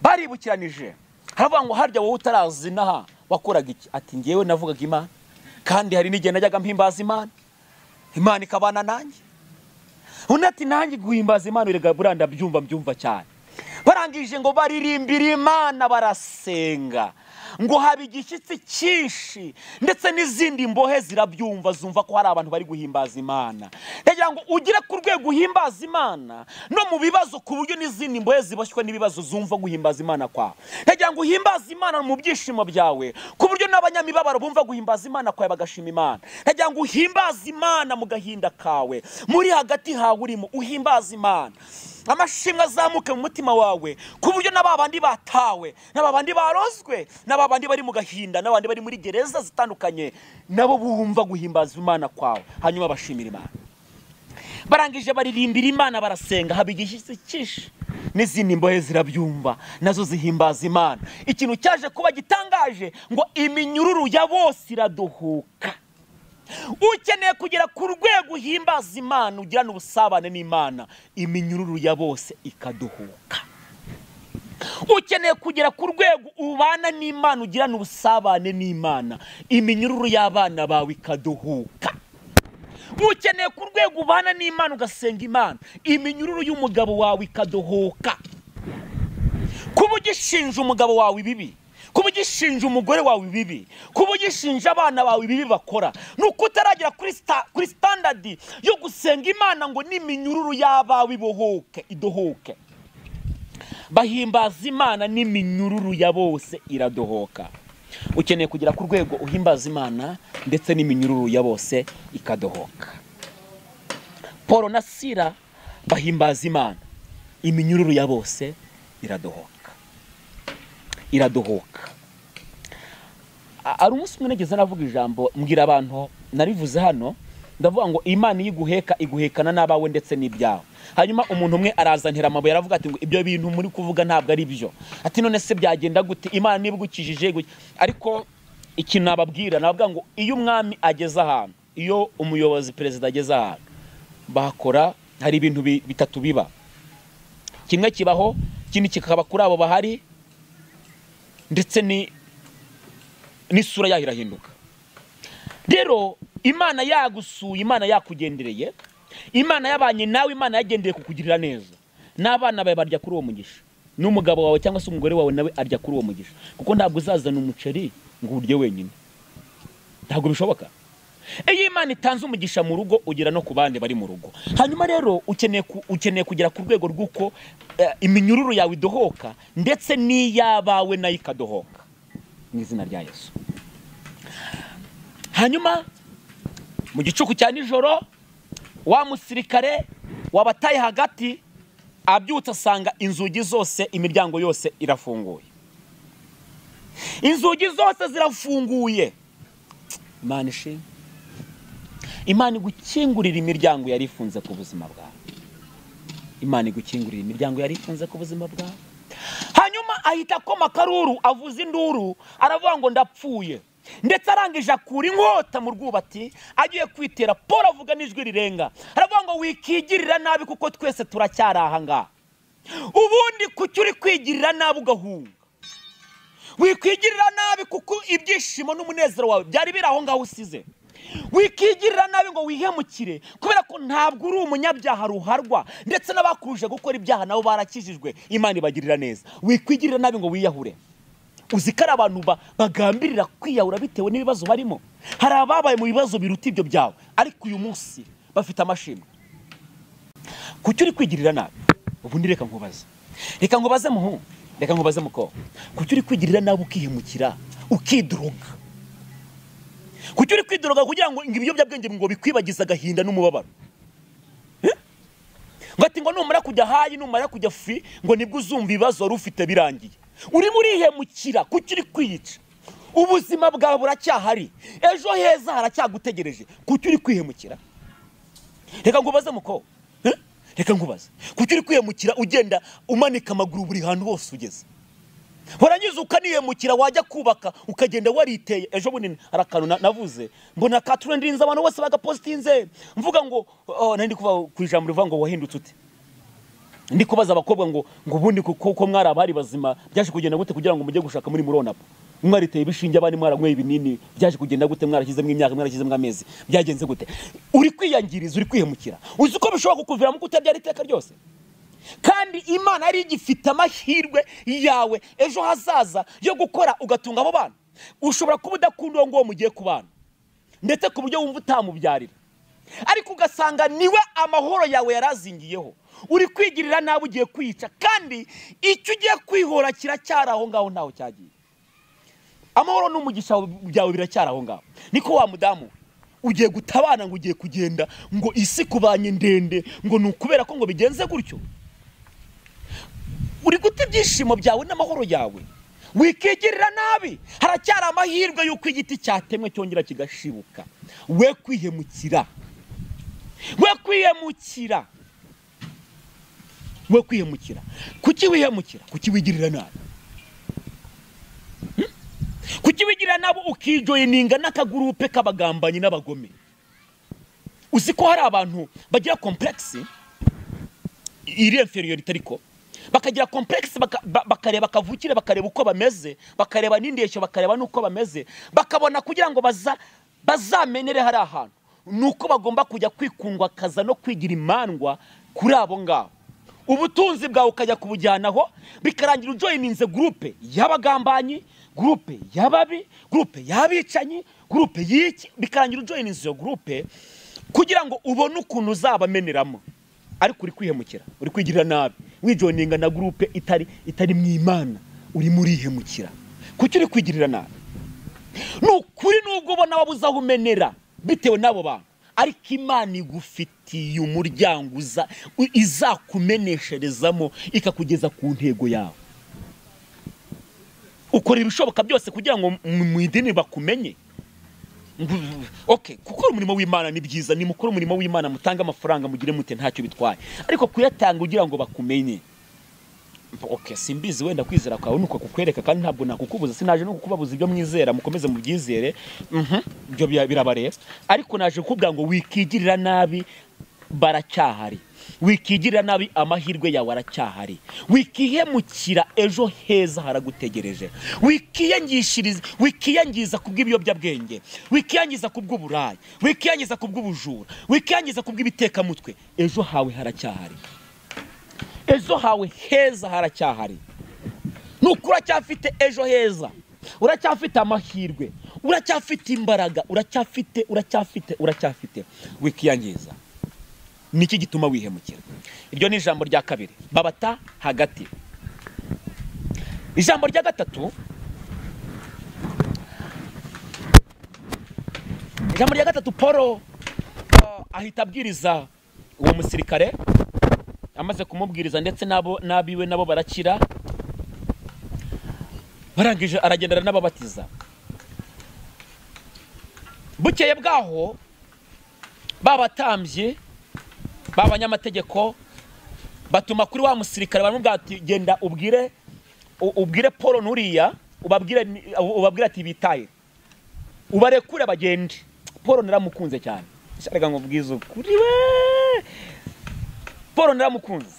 Baribukiranije. Haravuga ngo harya wowe utarazi naha wakoraga iki? Ati ngewe navugaga Imana, kandi hari n'igihe najyaga mpimbaza Imana, Imana ikabana nanjye. Undi ati nanjye guhimbaza Imana urega buranda byumva cyane. Barangije ngo baririmbira Imana barasenga, ngo haba igishyitsi cyinshi, ndetse n'izindi mbohe zirabyumva zumva ko hari abantu bari guhimbaza Imana. Ndagira ngo ugire ku rwego uhimbaza Imana no mu bibazo, ku buryo n'izindi mbohe zibashywe n'ibibazo zumva guhimbaza Imana kwawe. Ndagira ngo uhimbaze Imana mu byishimo byawe, ku buryo n'abanyamibabaro bumva guhimbaza Imana kwawe bagashima Imana. Ndagira ngo uhimbaze Imana mu gahinda kawe, muri hagati hawe urimo uhimbaza Imana. Amashimwe azamuke mu mutima wawe, ku buryo n'ababandi batawe, n'ababandi barozwe, n'ababandi bari mu gahinda, n'abandi bari muri gereza zitandukanye, nabo bumva guhimbaza Imana kwawe, hanyuma bashimira Imana. Barangije baririmbira Imana barasenga, haba igishyitsi cyinshi, n'izindi mbohe zirabyumva nazo zihimbaza Imana. Ikintu cyaje kuba gitangaje ngo iminyururu ya bose iraduhuka. Ukeneye kugera ku rwego uhimbaza Imana, ugirana ubusabane n'Imana, iminyururu ya bose ikaduhuka. Ukeneye kugera ku rwego ubana n'Imana, ugirana ubusabane n'Imana, iminyururu y'abana bawe ikaduhuka. Ukeneye ku rwego ubana n'Imana ugasenga Imana, iminyururu y'umugabo wawe ikaduhuka. Kuba ugishinja umugabo wawe ibibi, kuba ugishinja umugore wawe ibibi, kuba ugishinja abana bawe ibibi bakora, nuko utaragera kuri standard yo gusenga Imana ngo n'iminyururu y'abawe idohoke. Bahimbaza Imana n'iminyururu ya bose iradohoka. ukeneye kugera ku rwego uhimbaza Imana ndetse n'iminyururu ya bose ikadohoka. Paul na Sila bahimbaza Imana, iminyururu ya bose iradohoka. Ari umunsi umwe nageze navuga ijambo mbwira abantu narivuze hano, ndavuga ngo Imana iguheka iguhekana n'abawe ndetse n'ibyawe. Hanyuma umuntu umwe arazantira amabuye aravuga ati ngo ibyo bintu muri kuvuga ntabwo ari byo. Ati none se byagenda gute Imana niba igukijije? Ariko ikintu nababwira navuga ngo iyo umwami ageze ahantu, iyo umuyobozi perezida ageze ahantu, bakora hari ibintu bitatu biba. Kimwe kibaho, ikindi kikaba kuri abo bahari, ndetse n'isura yaho irahinduka. Rero Imana yagusuye, Imana yakugendereye, Imana yabanye nawe, Imana yagendeye kukugirira neza, n'abana bawe barya kuri uwo mugisha, n'umugabo wawe cyangwa se umugore wawe nawe arya kuri uwo mugisha, kuko ntabwo uzazana umuceri ngo urye wenyine, ntabwo bishoboka. Iyo Imana itanze umugisha mu rugo ugera no ku bandi bari mu rugo. Hanyuma rero ukeneye kugera ku rwego rw'uko iminyururu yawe idohoka ndetse n'iyabawe nayo ikadohoka mu izina rya Yesu. Hanyuma mu gicuku cya nijoro wa musirikare wabataye hagati abyutse asanga inzugi zose, imiryango yose irafunguye, inzugi zose zirafunguye. Imana ishimwe, Imana igukingurira imiryango yari ifunze ku buzima bwawe, Imana igukingurira imiryango yari ifunze ku buzima bwawe. Hanyuma ahita akoma akaruru, avuza induru, aravuga ngo ndapfuye, ndetse arangije akura inkota mu rwubati agiye kwitera. Paul avuga n'ijwi rirenga, aravuga ngo wikigirira nabi kuko twese turacyari aha ngaha. Ubundi kuki uri kwigirira nabi ugahunga? Wikwigirira nabi kuko ibyishimo n'umunezero wawe byari biri aho ngaho usize. Wikigirira nabi ngo wihemukire kubera ko ntabwo uri umunyabyaha ruharwa, ndetse n'abakuruje gukora ibyaha nabo barakijijwe, Imana ibagirira neza. Wikwigirira nabi ngo wiyahure. Uzikara abantu bagambirira kwiyahura bitewe n'ibibazo barimo. Hari ababaye mu bibazo biruta ibyo byawe, ariko uyu munsi bafite amashimwe. Kuki uri kwigirira nabi? Ubundi reka nkubaze muhungu, reka nkubaze muko, kuki uri kwigirira nabi ukihemukira ukidroga? Kuki uri kwidroga kugira ngo ibiyobyabwenge ngo bikwibagiza agahinda n'umubabaro? Ngati ngo numara kujya hayi, numara kujya free, ngo nibwo uzumva ibibazo wari ufite birangiye. Uri murihemukira, kuki uri kwiyica? Ubuzima bwawe buracyahari, ejo heza haracyagutegereje. Kuki uri kwihemukira? Reka nkubaze muko, reka nkubaze, kuki uri kwihemukira ugenda umanika amaguru buri hantu hose ugeze? Warangiza ukanihemukira, wajya kubaka ukagenda wariteye. Ejo bunini arakantu navuze, mbona katurendinza abantu bose bagapostinze, mvuga ngo nandi kuva ku ijambo rivuga ngo wahindutse ute. Ndi kubaza abakobwa ngo ubundi kuko mwari abari bazima byaje kugenda gute kugira ngo mujye gushaka muri muronapo? Mwariteye ibishinge abandi mwaranyweye ibinini, byaje kugenda gute? Mwarashyizemo imyaka, mwarashyizemo amezi, byagenze gute? Uri kwiyangiriza, uri kwihemukira. Uzi ko bishobora kukuviramo kutabyara iteka ryose? Kandi Imana ari igifite amahirwe yawe ejo hazaza yo gukora ugatunga abo bana. Ushobora kuba udakunda ngo mugiye kubana, ndetse ku buryo wumva utamubyarira, ariko ugasanga niwe amahoro yawe yarazingiyeho. Uri kwigirira nabi, ugiye kwica, kandi icyo ugiye kwihora kiracyari aho ngaho ntaho cyagiye. Amahoro n'umugisha byawe biracyari aho ngaho. Niko wa mudamu ugiye gutabana ngo ugiye kugenda ngo isi kubanye ndende ngo nukubera ko ngo bigenze gutyo. Uri gute ibyishimo byawe n'amahoro yawe? Wikigirira nabi, haracyari amahirwe y'uko igiti cyatemwe cyongera kigashibuka. We kwihemukira, we kwihemukira, we kwihemukira. Kuki wihemukira? Kuki wigirira nabi? Kuki wigirira nabi ukijoyininga n'akagurupe k'abagambanyi n'abagome? Uzi ko hari abantu bagira complex iri inferiority, ariko bakagira complex, bakareba kavukire, bakareba uko bameze, bakareba n'indeshyo, bakareba nuko bameze, bakabona kugira ngo bazamenere hari ahantu nuko bagomba kujya kwikungwa kaza no kwigira imandwa kuri abo ngabo. Ubutunzi bwawe ukajya kubujyanaho, bikarangira ujoyininze groupe y'abagambanyi, groupe y'ababi, groupe y'abicanyi, groupe y'iki, bikarangira ujoyininze iyo groupe kugira ngo ubone ukuntu uzabameneramo. Ariko uri kwihemukira, uri kwigirira nabi, wijoyininga na groupe itari mu Imana, uri muri hemukira. Kuki uri kwigirira nabi? nukuri nubwo ubona wabuze aho umenera bitewe n'abo bantu, ariko Imana igufitiye umuryango izakumenesherezamo ikakugeza ku ntego yawe. Ukora ibishoboka byose kugira ngo mu idini bakumenye. Okay, gukora umurimo w'Imana ni byiza, ni mukora umurimo w'Imana, mutanga amafaranga mugire mute ntacyo bitwaye, ariko kuyatanga ugira ngo bakumenye. Okay, simbizi wenda kwizera kwawe nuko kukwereka, kandi ntabwo nakukubuza, sinaje no kukubabuza ibyo mwizera, mukomeze mu byizere, byo birabareba, ariko naje kukubwira ngo wikigirira nabi, baracyahari. Wikigirira nabi, amahirwe yawe aracyahari. Wikihemukira, ejo heza haragutegereje. Wikiyangiza kubw'ibiyobyabwenge, wikiyangiza kubw'uburayi, wikiyangiza kubw'ubujura, wikiyangiza kubw'ibitekamutwe, ejo hawe haracyahari. Ejo hawe heza haracyahari. Nuko uracyafite ejo heza, uracyafite amahirwe, uracyafite imbaraga, uracyafite. Wikiyangiza. Niki gituma wihemukira? Iryo ni ijambo rya kabiri, babata hagati. Ijambo rya gatatu, Paul ahita abwiriza uwo musirikare, amaze kumubwiriza ndetse nabiwe nabo barakira, barangije aragendana n'ababatiza. Bukeye bwaho babatambye b'abanyamategeko batuma kuri wa musirikare, baramubwira ati genda ubwire Paul nuriya, ubabwire ati bitaye, ubarekure bagende. Paul naramukunze cyane, reka nkubwize ukuri we, Paul naramukunze.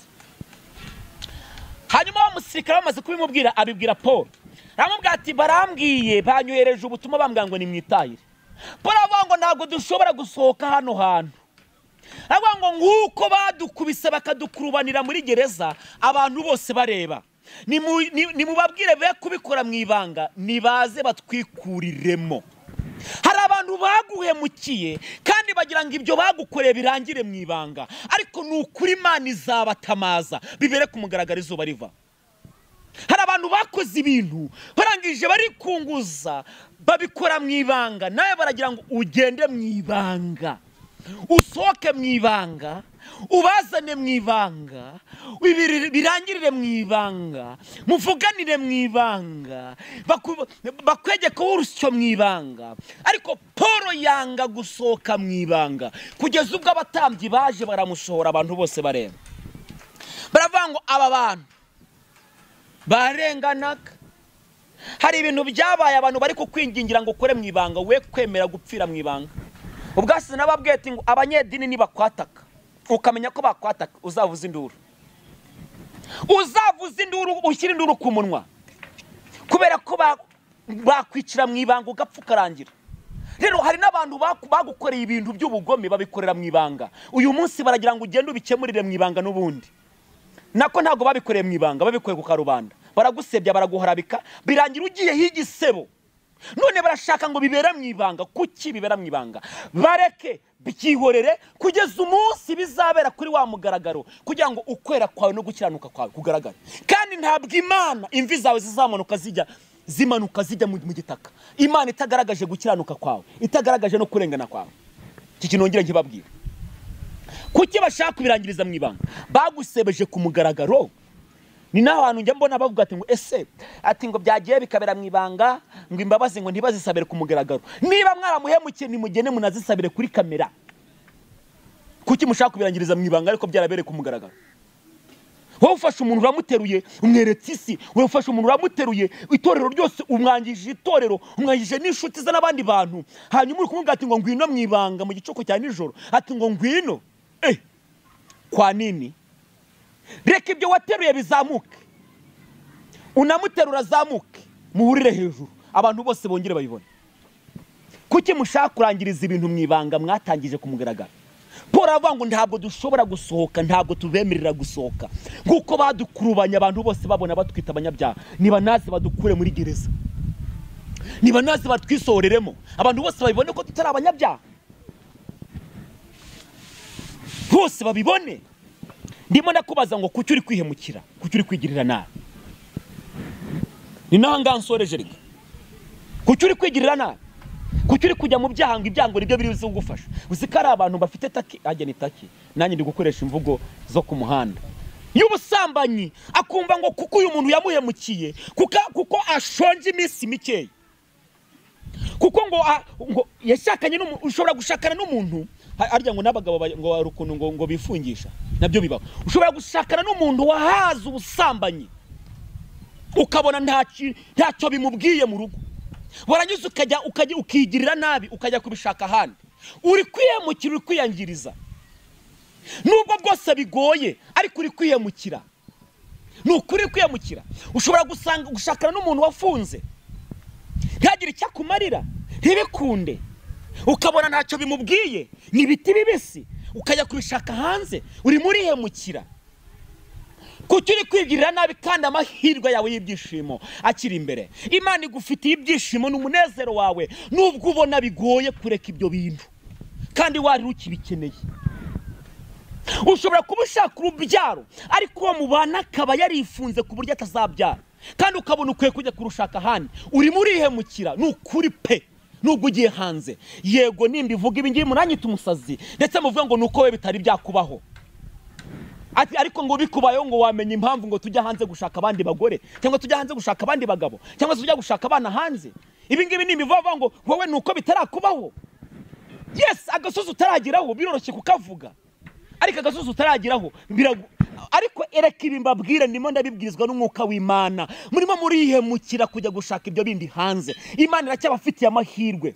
Hanyuma wa musirikare bamaze kubimubwira, abibwira Paul, aramubwira ati barambwiye, banyohereje ubutumwa bambwira ngo nimwitahire. Paul avuga ngo ntabwo dushobora gusohoka hano hantu, avuga ngo nguko badukubise bakadukurubanira muri gereza, abantu bose bareba. Nimubabwire be kubikora mu ibanga, nibaze batwikuriremo. Hari abantu baguhemukiye kandi bagira ngo ibyo bagukoreye birangire mu ibanga, ariko nukuri Imana izabatamaza bibere ku mugaragaro izuba riva. Hari abantu bakoze ibintu barangije bari kunguza, babikora mu ibanga, nawe baragira ngo ugende mu ibanga, usohoke mu ibanga, ubazane mu ibanga, birangirire mu ibanga, muvuganire mu ibanga, bakwegeka urusyo mu ibanga. Ariko Paul yanga gusohoka mu ibanga, kugeza ubwo abatambyi baje baramusohora, abantu bose bareba. Baravuga ngo aba bantu barenganaga, hari ibintu byabaye, abantu bari kukwingingira ngo ukore mu ibanga, we kwemera gupfira mu ibanga. Ubwasi nababwiye ati ngo abanyedini nibakwataka, ukamenya ko bakwataka, uzavuza induru, ushyira induru ku munwa, kubera ko bakwicira mu ibanga ugapfa ukarangira. Rero hari n'abantu bagukoreye ibintu by'ubugome babikorera mu ibanga, uyu munsi baragira ngo ugende ubikemurire mu ibanga. N'ubundi nako ntago babikoreye mu ibanga, babikoreye ku karubanda, baragusebya, baraguharabika, birangira ugiye higisebo. None barashaka ngo bibera mu ibanga. Kuki bibera mu ibanga? Bareke byihorere kugeza umunsi bizabera kuri wa mugaragaro, kugira ngo ukwera kwawe no gukiranuka kwawe kugaragara. Kandi ntabwo Imana imvi zawe zizamanuka zimanuka zijya mu gitaka, Imana itagaragaje gukiranuka kwawe, itagaragaje no kurengana kwawe. Iki kintu nongera nkibabwira. Kuki bashaka kubirangiriza mu ibanga? Bagusebeje ku mugaragaro. Ni naho abantu njya mbona bavuga ati ngo ese ati ngo byagiye bikabera mu ibanga, ngo imbabazi ngo ntibazisabire ku mugaragaro. Niba mwaramuhemukiye nimugene munazisabire kuri kamera. Kuki mushaka kubirangiriza mu ibanga ariko byarabereye ku mugaragaro? Wowe ufashe umuntu uramuteruye, umweretse isi, wowe ufashe umuntu uramuteruye, itorero ryose umwangije, itorero umwangije n'inshuti ze n'abandi bantu, hanyuma uri kumubwira ati ngo ngwino mu ibanga mu gicuku cya nijoro, ati ngo ngwino. Kwa nini? Reka ibyo wateruye bizamuke, unamuterura azamuke, muhurire hejuru, abantu bose bongere bayibone. Kuki mushaka kurangiriza ibintu mu ibanga mwatangije ku mugaragaro? Paul avuga ngo ntabwo dushobora gusohoka, ntabwo tubemerera gusohoka, nguko badukurubanya, abantu bose babona batwita abanyabyaha. Niba nazi badukure muri gereza, niba nazi batwisohoreremo, abantu bose babibone ko tutari abanyabyaha, bose babibone. Ndimo ndakubaza ngo kuki uri kwihemukira, kuki uri kwigirira nabi? Ni naho ngansoreje reka, kuki uri kwigirira nabi, kuki uri kujya mu byaha ngo ibyango nibyo biri bizugufasha. Uzi ko ari abantu bafite taki, ajya ni taki, nanjye ndi gukoresha imvugo zo ku muhanda y'ubusambanyi, akumva ngo kuko uyu muntu yamuhemukiye, kuko ashonje iminsi mikeya, kuko ngo yashakanye ushobora gushakana n'umuntu arya ngo n'abagabo ngo rukundo ngo bifungisha nabyo bibaho. Ushobora gushakana n'umuntu wahaza ubusambanyi ukabona ntacyo bimubwiye mu rugo, warangiza ukajya ukigirira nabi, ukajya kubishaka ahandi. Uri kwiyemukira, uri kwiyangiriza, nubwo bwose bigoye ariko uri kwiyemukira. Ni ukuri kwiyemukira. Ushobora gushakana n'umuntu wafunze ntagire icyo akumarira, ntibikunde, ukabona ntacyo bimubwiye, ni ibiti bibisi, ukajya kubishaka hanze. Uri murihemukira. Kuki uri kwigirira nabi kandi amahirwe yawe y'ibyishimo akiri imbere. Imana igufitiye ibyishimo n'umunezero wawe, nubwo ubona bigoye kureka ibyo bintu kandi wari ukibikeneye. Ushobora kuba ushaka urubyaro ariko uwo mubana akaba yarifunze ku buryo atazabyara, kandi ukabona ukwiye kujya kurushaka ahandi. Uri murihemukira. Ni ukuri pe, nubwo ugiye hanze. Yego nimba ivuga ibi ngibi muranyita umusazi, ndetse muvuga ngo nuko we bitari byakubaho. Ariko ngo bikubayeho ngo wamenye impamvu ngo tujya hanze gushaka abandi bagore, cyangwa tujya hanze gushaka abandi bagabo, cyangwa tujya gushaka abana hanze. Ibi ngibi ni imivuga ngo wowe nuko bitarakubaho. Yes, agasozi utaragiraho biroroshye kukavuga, ariko agasozi utaragiraho ariko ereka ibi mbabwira, ndimo ndabibwirizwa n'umwuka w'Imana. Murimo murihemukira kujya gushaka ibyo bindi hanze. Imana iracyabafitiye amahirwe,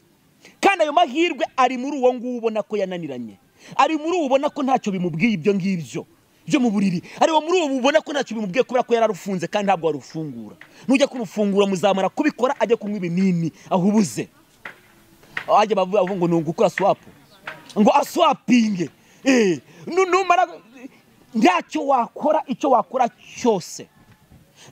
kandi ayo mahirwe ari muri uwo nguwo ubona ko yananiranye, ari muri uwo ubona ko ntacyo bimubwiye ibyo ngibyo byo mu buriri, ari muri uwo ubona ko ntacyo bimubwiye kubera ko yararufunze kandi ntabwo warufungura. Nujya kurufungura muzamara kubikora, ajya kunywa ibinini ahubuze, ajya bavuga ngo nungu gukora swap, ngo aswapinge. Numara ntacyo wakora, icyo wakora cyose.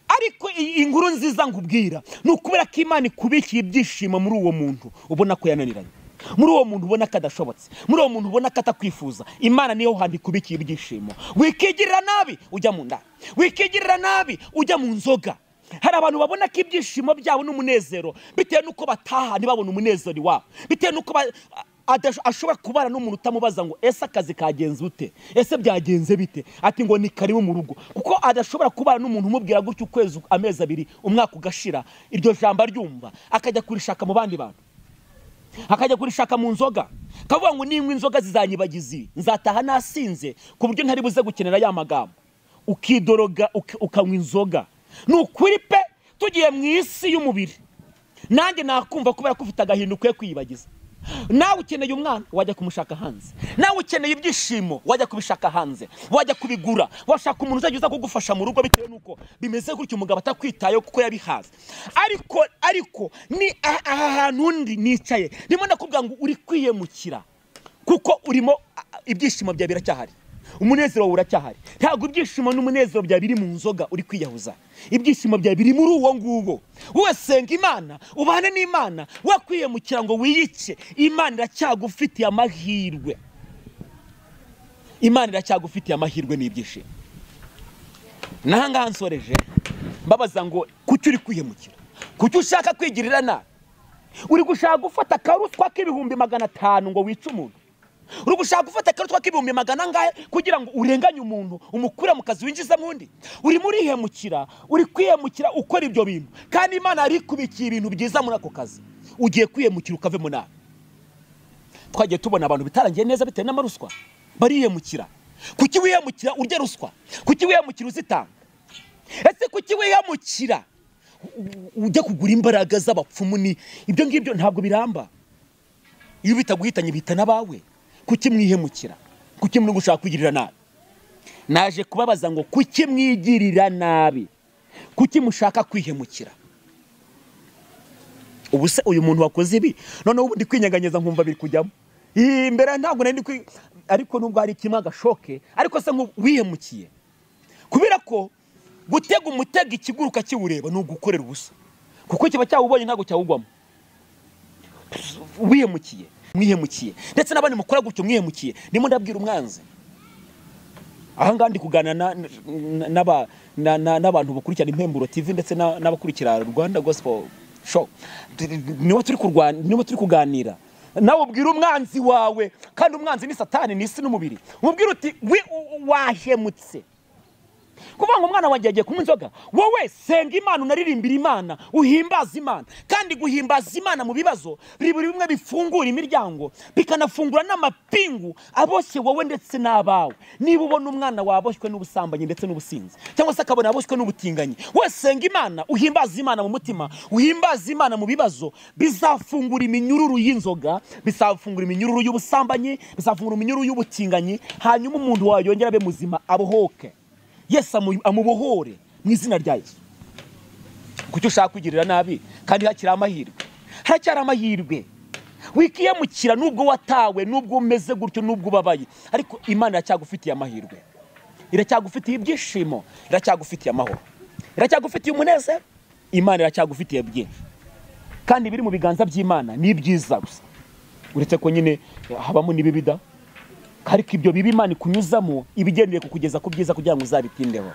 Ariko inkuru nziza ngubwira ni ukubera ko Imana ikubikiye ibyishimo muri uwo muntu ubona ko yananiranye, muri uwo muntu ubona ko adashobotse, muri uwo muntu ubona ko atakwifuza. Imana niyo handi ikubikiye ibyishimo. Wikigirira nabi ujya mu nda, wikigirira nabi ujya mu nzoga. Hari abantu babona ko ibyishimo byabo n'umunezero bitewe nuko bataha ntibabone umunezero wabo, bitewe nuko ashobora kubana n'umuntu utamubaza ngo ese akazi kagenze ute, ese byagenze bite, ati ngo ni karibu mu rugo. Kuko adashobora kubana n'umuntu umubwira gutyo ukwezi, amezi abiri, umwaka ugashira, iryo jambo aryumva, akajya kurishaka mu bandi bantu, akajya kurishaka mu nzoga, kavuga ngo ninywa inzoga zizanyibagiza ibi, nzataha nasinze ku buryo ntari buze gukenera ya magambo. Ukidoroga ukanywa inzoga. Ni ukuri pe, tugiye mu isi y'umubiri, nanjye nakumva kubera ko ufite agahinda ukwiye kwiyibagiza. Nawe ukeneye umwana wajya kumushaka hanze, nawe ukeneye ibyishimo wajya kubishaka hanze, wajya kubigura, washaka umuntu uzajya uza kugufasha mu rugo bitewe nuko bimeze gutyo umugabo atakwitayeho kuko yabihaze. Ariko ni ahantu undi nicaye ndimo ndakubwira ngo uri kwiyemukira, kuko urimo ibyishimo bya biracyahari, umunezero uracyahari. Ntabwo ibyishimo n'umunezero bya biri mu nzoga uri kwiyahuza, ibyishimo bya biri muri uwo nguwo. Wowe senga Imana, ubane n'Imana, wakwiyemukira ngo wiyice. Imana iracyagufitiye amahirwe, Imana iracyagufitiye amahirwe n'ibyishimo. Nahangaha nsoreje mbabaza ngo kuki uri kwiyemukira, kuki ushaka kwigirira nabi. Uri gushaka gufata akaruswa k'ibihumbi 500 ngo wice umuntu, uri gushaka gufata akaruswa k'ibihumbi 100 ngahe kugira ngo urenganye umuntu umukure mu kazi winjiza mundi. Uri murihemukira, uri kwiyemukira ukora ibyo bintu, kandi Imana ari kubikiye ibintu byiza muri ako kazi. Ugiye kwiyemukira ukave mu nabi. Twagiye tubona abantu bitarangiye neza bitewe n'amaruswa, bariyemukira. Kuki wiyemukira urya ruswa? Kuki wiyemukira uzitanga? Ese kuki wiyemukira ujya kugura imbaraga z'abapfumu? Ni ibyo ngibyo ntabwo biramba. Iyo bitaguhitanye bita nabawe. Kuki mwihemukira? Kuki muri gushaka kwigirira nabi? Naje kubabaza ngo kuki mwigirira nabi, kuki mushaka kwihemukira? Ubuse uyu muntu wakoze ibi none ubu ndi kwinyeganyeza nkumva biri kujyamo imbere, ntabwo nari ariko nubwo hari kimwe agashoke, ariko se wihemukiye kubera ko gutega umutega ikiguruka kiwureba no gukorera ubusa, kuko kiba cyawubonye ntago cyawugwamo. Wihemukiye, mwihemukiye, ndetse nabandi mukora gutyo mwihemukiye. Nimo ndabwira umwanzi aha ngandi kugana n'abantu bakurikirana Impemburo TV ndetse n'abakurikira Rwanda Gospel niwe turi kuganira nawe ubwira umwanzi wawe, kandi umwanzi ni Satani, ni isi n'umubiri. Umubwira uti wahemutse, kuvuga ngo umwana wanjye yagiye kunywa inzoga, wowe senga Imana, unaririmbira Imana, uhimbaza Imana. Kandi guhimbaza Imana mu bibazo buri bimwe bifungura imiryango, bikanafungura n'amapingu aboshye wowe ndetse n'abawe. Niba ubona umwana waboshywe n'ubusambanyi ndetse n'ubusinzi, cyangwa se akabona aboshywe n'ubutinganyi, wowe senga Imana, uhimbaza Imana mu mutima, uhimbaza Imana mu bibazo, bizafungura iminyururu y'inzoga, bizafungura iminyururu y'ubusambanyi, bizafungura iminyururu y'ubutinganyi, hanyuma umuntu wawe yongera abe muzima, abohoke. Yesu amubohore mu izina rya Yesu. Kuki ushaka kwigirira nabi kandi hakiri amahirwe? Haracyari amahirwe. Wikiyemukira nubwo watawe, nubwo umeze gutyo, nubwo ubabaye, ariko Imana iracyagufitiye amahirwe, iracyagufitiye ibyishimo, iracyagufitiye amahoro, iracyagufitiye umunezero. Imana iracyagufitiye byinshi, kandi biri mu biganza by'Imana ni byiza gusa, uretse ko nyine habamo n'ibibida. Ariko ibyo bibi Imana ikunyuzamo ibigendeye kukugeza ku byiza kugira ngo uzabitindeho.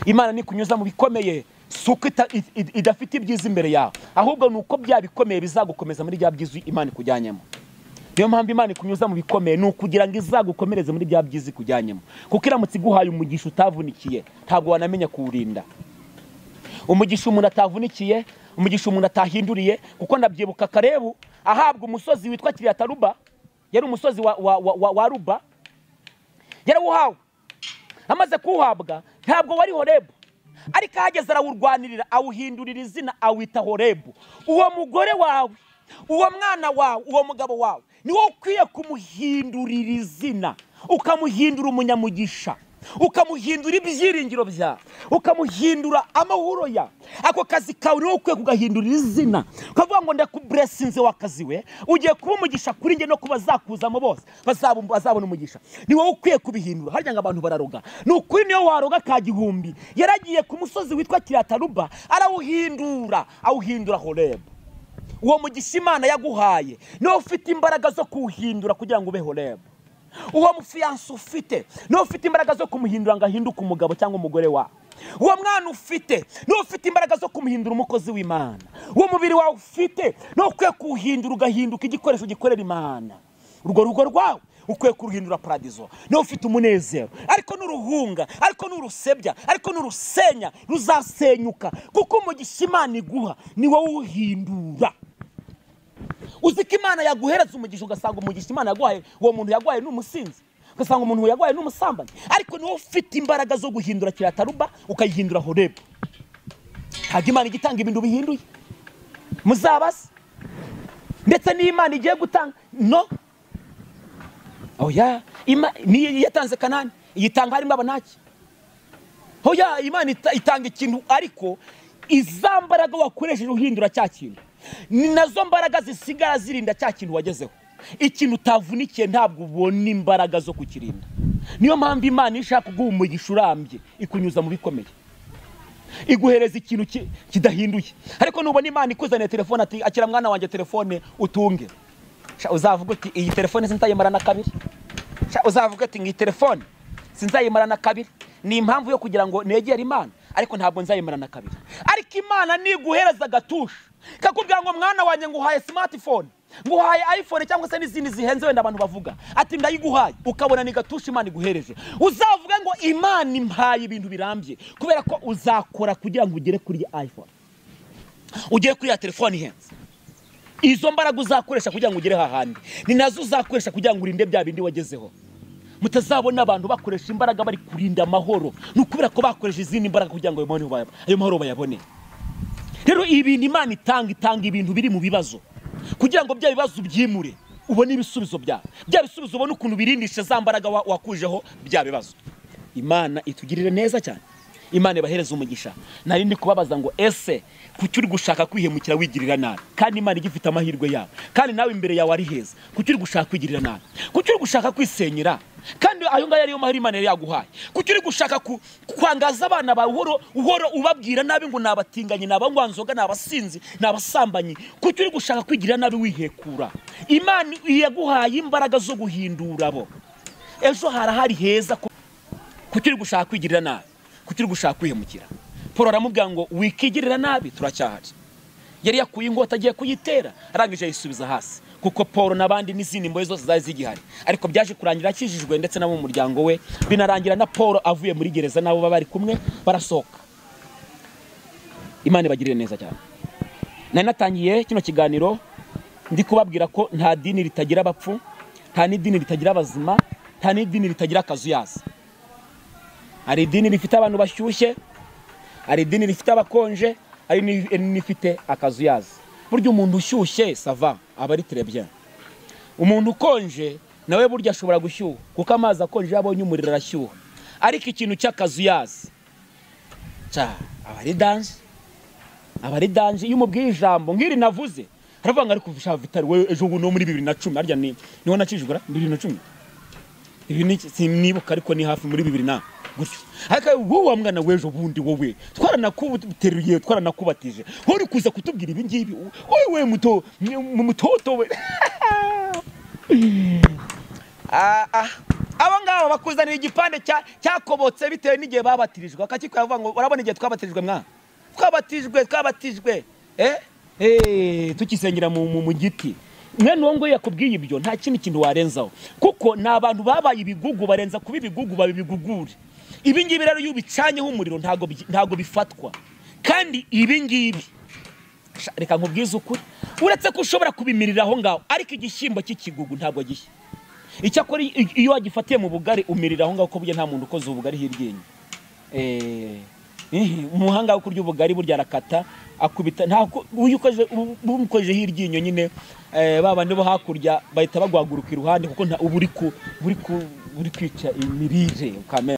Imana ni kunyuza mu bikomeye, suko idafite ibyiza imbere yawe, ahubwo nuko bya bikomeye bizagukomeza muri bya byiza Imana ikujyanyemo. Niyo mpamvu Imana ikunyuza mu bikomeye, ni ukugira ngo izagukomereze muri bya byiza ikujyanyemo. Kuko iramutse iguhaye umugisha utavunikiye, ntabwo wanamenya kuwurinda. Umugisha umuntu atavunikiye, umugisha umuntu atahinduriye, kuko ndabyibuka Karebu ahabwa umusozi witwa Kiriyataruba, yari umusozi wa Ruba, yarawuhawe. Amaze kuwuhabwa ntabwo wari Horebu, ariko ahageze arawurwanirira, awuhindurira izina, awita Horebu. Uwo mugore wawe, uwo mwana wawe, uwo mugabo wawe, ni wowe ukwiye kumuhindurira izina, ukamuhindura umunyamugisha, ukamuhindura ibyiringiro byawe, ukamuhindura amahoro yawe. Ako kazi kawe ni wowe ukwiye kugahindurira izina, ukavuga ngo ndakuburesinze wakazi we, ugiye kuba umugisha kuri njye no kuba zakuzamo bose bazabona umugisha. Ni wowe ukwiye kubihindura. Harya ngo abantu bararoga, ni ukuri niyo waroga ka gihumbi. Yaragiye ku musozi witwa Kiriyataruba, arawuhindura, awuhindura Horebu. Uwo mugisha Imana yaguhaye niwo ufite imbaraga zo kuwuhindura kugira ngo ube Horebu. Uwo mufiyanse ufite niwo ufite imbaraga zo kumuhindura ngo ahinduke umugabo cyangwa umugore wawe. Uwo mwana ufite niwo ufite imbaraga zo kumuhindura umukozi w'Imana. Uwo mubiri wawe ufite niwo ukwiye kuwuhindura ugahinduka igikoresho gikorera Imana. Urwo rugo rwawe ukwiye kuruhindura paradizo, niwo ufite umunezero. Ariko n'uruhunga, ariko n'urusebya, ariko n'urusenya ruzasenyuka, kuko umugisha Imana iguha ni wowe uwuhindura. Uziko Imana yaguhereza umugisha, ugasanga umugisha Imana yaguhaye uwo muntu yaguhaye n'umusinzi, ugasanga umuntu yaguhaye n'umusambanyi, ariko niwo ufite imbaraga zo guhindura Kiriyataruba ukayihindura Horebu. Ntabwo Imana igitanga ibintu bihinduye muzabaza, ndetse n'Imana igiye gutanga no oya, ni yatanze Kanani, iyitanga harimo abanaki. Oya, Imana itanga ikintu, ariko izambaraga wakoresheje uhindura cya kintu ni nazo mbaraga zisigara zirinda cya kintu wagezeho. Ikintu utavunikiye ntabwo ubona imbaraga zo kukirinda. Niyo mpamvu Imana ishaka kuguha umugisha urambye, ikunyuza mu bikomeye, iguhereza ikintu kidahinduye. Ariko nubona Imana ikuzaniye telefone, ati akira mwana wanjye telefone utunge, uzavuga uti iyi telefone sinzayimara na kabiri. Uzavuga ati iyi telefone sinzayimara na kabiri. Ni impamvu yo kugira ngo negere Imana, ariko ntabwo nzayimara na kabiri. Ariko Imana niguhereza gatusha, kakubwira ngo mwana wanjye nguhaye smartphone, nguhaye iPhone cyangwa se n'izindi zihenze wenda abantu bavuga, ati ndayiguhaye, ukabona ni gatusha Imana iguhereje, uzavuga ngo Imana impaye ibintu birambye, kubera ko uzakora kugira ngo ugere kuri iPhone, ugere kuri ya telefone ihenze. Izo mbaraga uzakoresha kugira ngo ugere hahandi ni nazo uzakoresha kugira ngo urinde bya bindi wagezeho. Mutazabona abantu bakoresha imbaraga bari kurinda amahoro, nukubera ko bakoresha izindi imbaraga kugira ngo ayo mahoro bayabone. Rero ibintu Imana itanga ibintu biri mu bibazo kugira ngo bya bibazo byimure, ubone ibisubizo byawe, bya bisubizo ubone ukuntu birindisha za mbaraga wakujeho bya bibazo. Imana itugirire neza cyane, Imana ibahereza umugisha. Nari ndi kubabaza ngo ese kuki uri gushaka kwihemukira wigirira nabi, kandi Imana igifite amahirwe yawe, kandi nawe imbere yawe ari heza. Kuki uri gushaka kwigirira nabi, kuki uri gushaka kwisenyera, kandi ayo ngayo ariyo mahirwe Imana yaguhaye. Kuki uri gushaka kwangaza abana bawe uhoro ubabwira nabi ngo nabatinganye, nabangwanzoga, nabasinzi, nabasambanyi. Kuki uri gushaka kwigirira nabi wihekura? Imana yaguhaye imbaraga zo guhindura abo, ejo harahari heza. Kuki uri gushaka kwigirira nabi, kuki uri gushaka kwihemukira? Paul aramubwira ngo wikigirira nabi, turacyahari. yari yakuye ingota agiye kuyitera arangije ayisubiza hasi kuko Paul n'abandi n'izindi mbohe zose zari zigihari ariko byaje kurangira akijijwe ndetse nabo mu muryango we binarangira na Paul avuye muri gereza nabo bari kumwe barasohoka. Imana ibagirire neza cyane. Nari natangiye kino kiganiro ndi kubabwira ko nta dini ritagira abapfu, nta n'idini ritagira abazima, nta n'idini ritagira akazuyazi. Hari idini rifite abantu bashyushye, hari idini rifite abakonje, hari n'ifite akazuyazi. Burya umuntu ushyushye sava aba ari très bien. Umuntu ukonje nawe burya ashobora gushyuha kuko amazi akonje yabonye umuriro arashyuha. Ariko ikintu cy'akazuyazi aba ari danje iyo umubwiye ijambo ngiri navuze aravuga ngo ari kuvisha vitari we ejo buno muri 2010 arya niho nakijugura 2010 ibi sinibuka ariko ni hafi muri 2000 na gutyo ariko wowe mwana wejo bundi wowe twaranakubuteruye twaranakubatije uri kuza kutubwira ibi ngibi wowe mutoto we abo ngabo bakuzanira igipande cyakobotse bitewe n'igihe babatirijwe akakikuvuga ngo urabona igihe twabatirijwe mwana twabatijwe tukisengera mu giti mwene uwo ngo yakubwiye ibyo nta kindi kintu warenzaho kuko ni abantu babaye ibigugu barenza kuba ibigugu babibigugure. Ibi ngibi rero iyo ubicanyeho umuriro ntago bifatwa kandi ibi ngibi reka nkubwize ukuri uretse ko ushobora kubimirira aho ngaho ariko igishyimbo cy'ikigugu ntabwo gishya. Icyakora iyo wagifatiye mu bugari umirira aho ngaho ko burya nta muntu ukoze ubugari hiryenye. Umuhanga wo kurya ubugari burya arakata akubita ntako umukoje hiryinyo nyine babandi bo hakurya bahita bagwaguruka iruhande kuko uri kwica imirire ukamenya.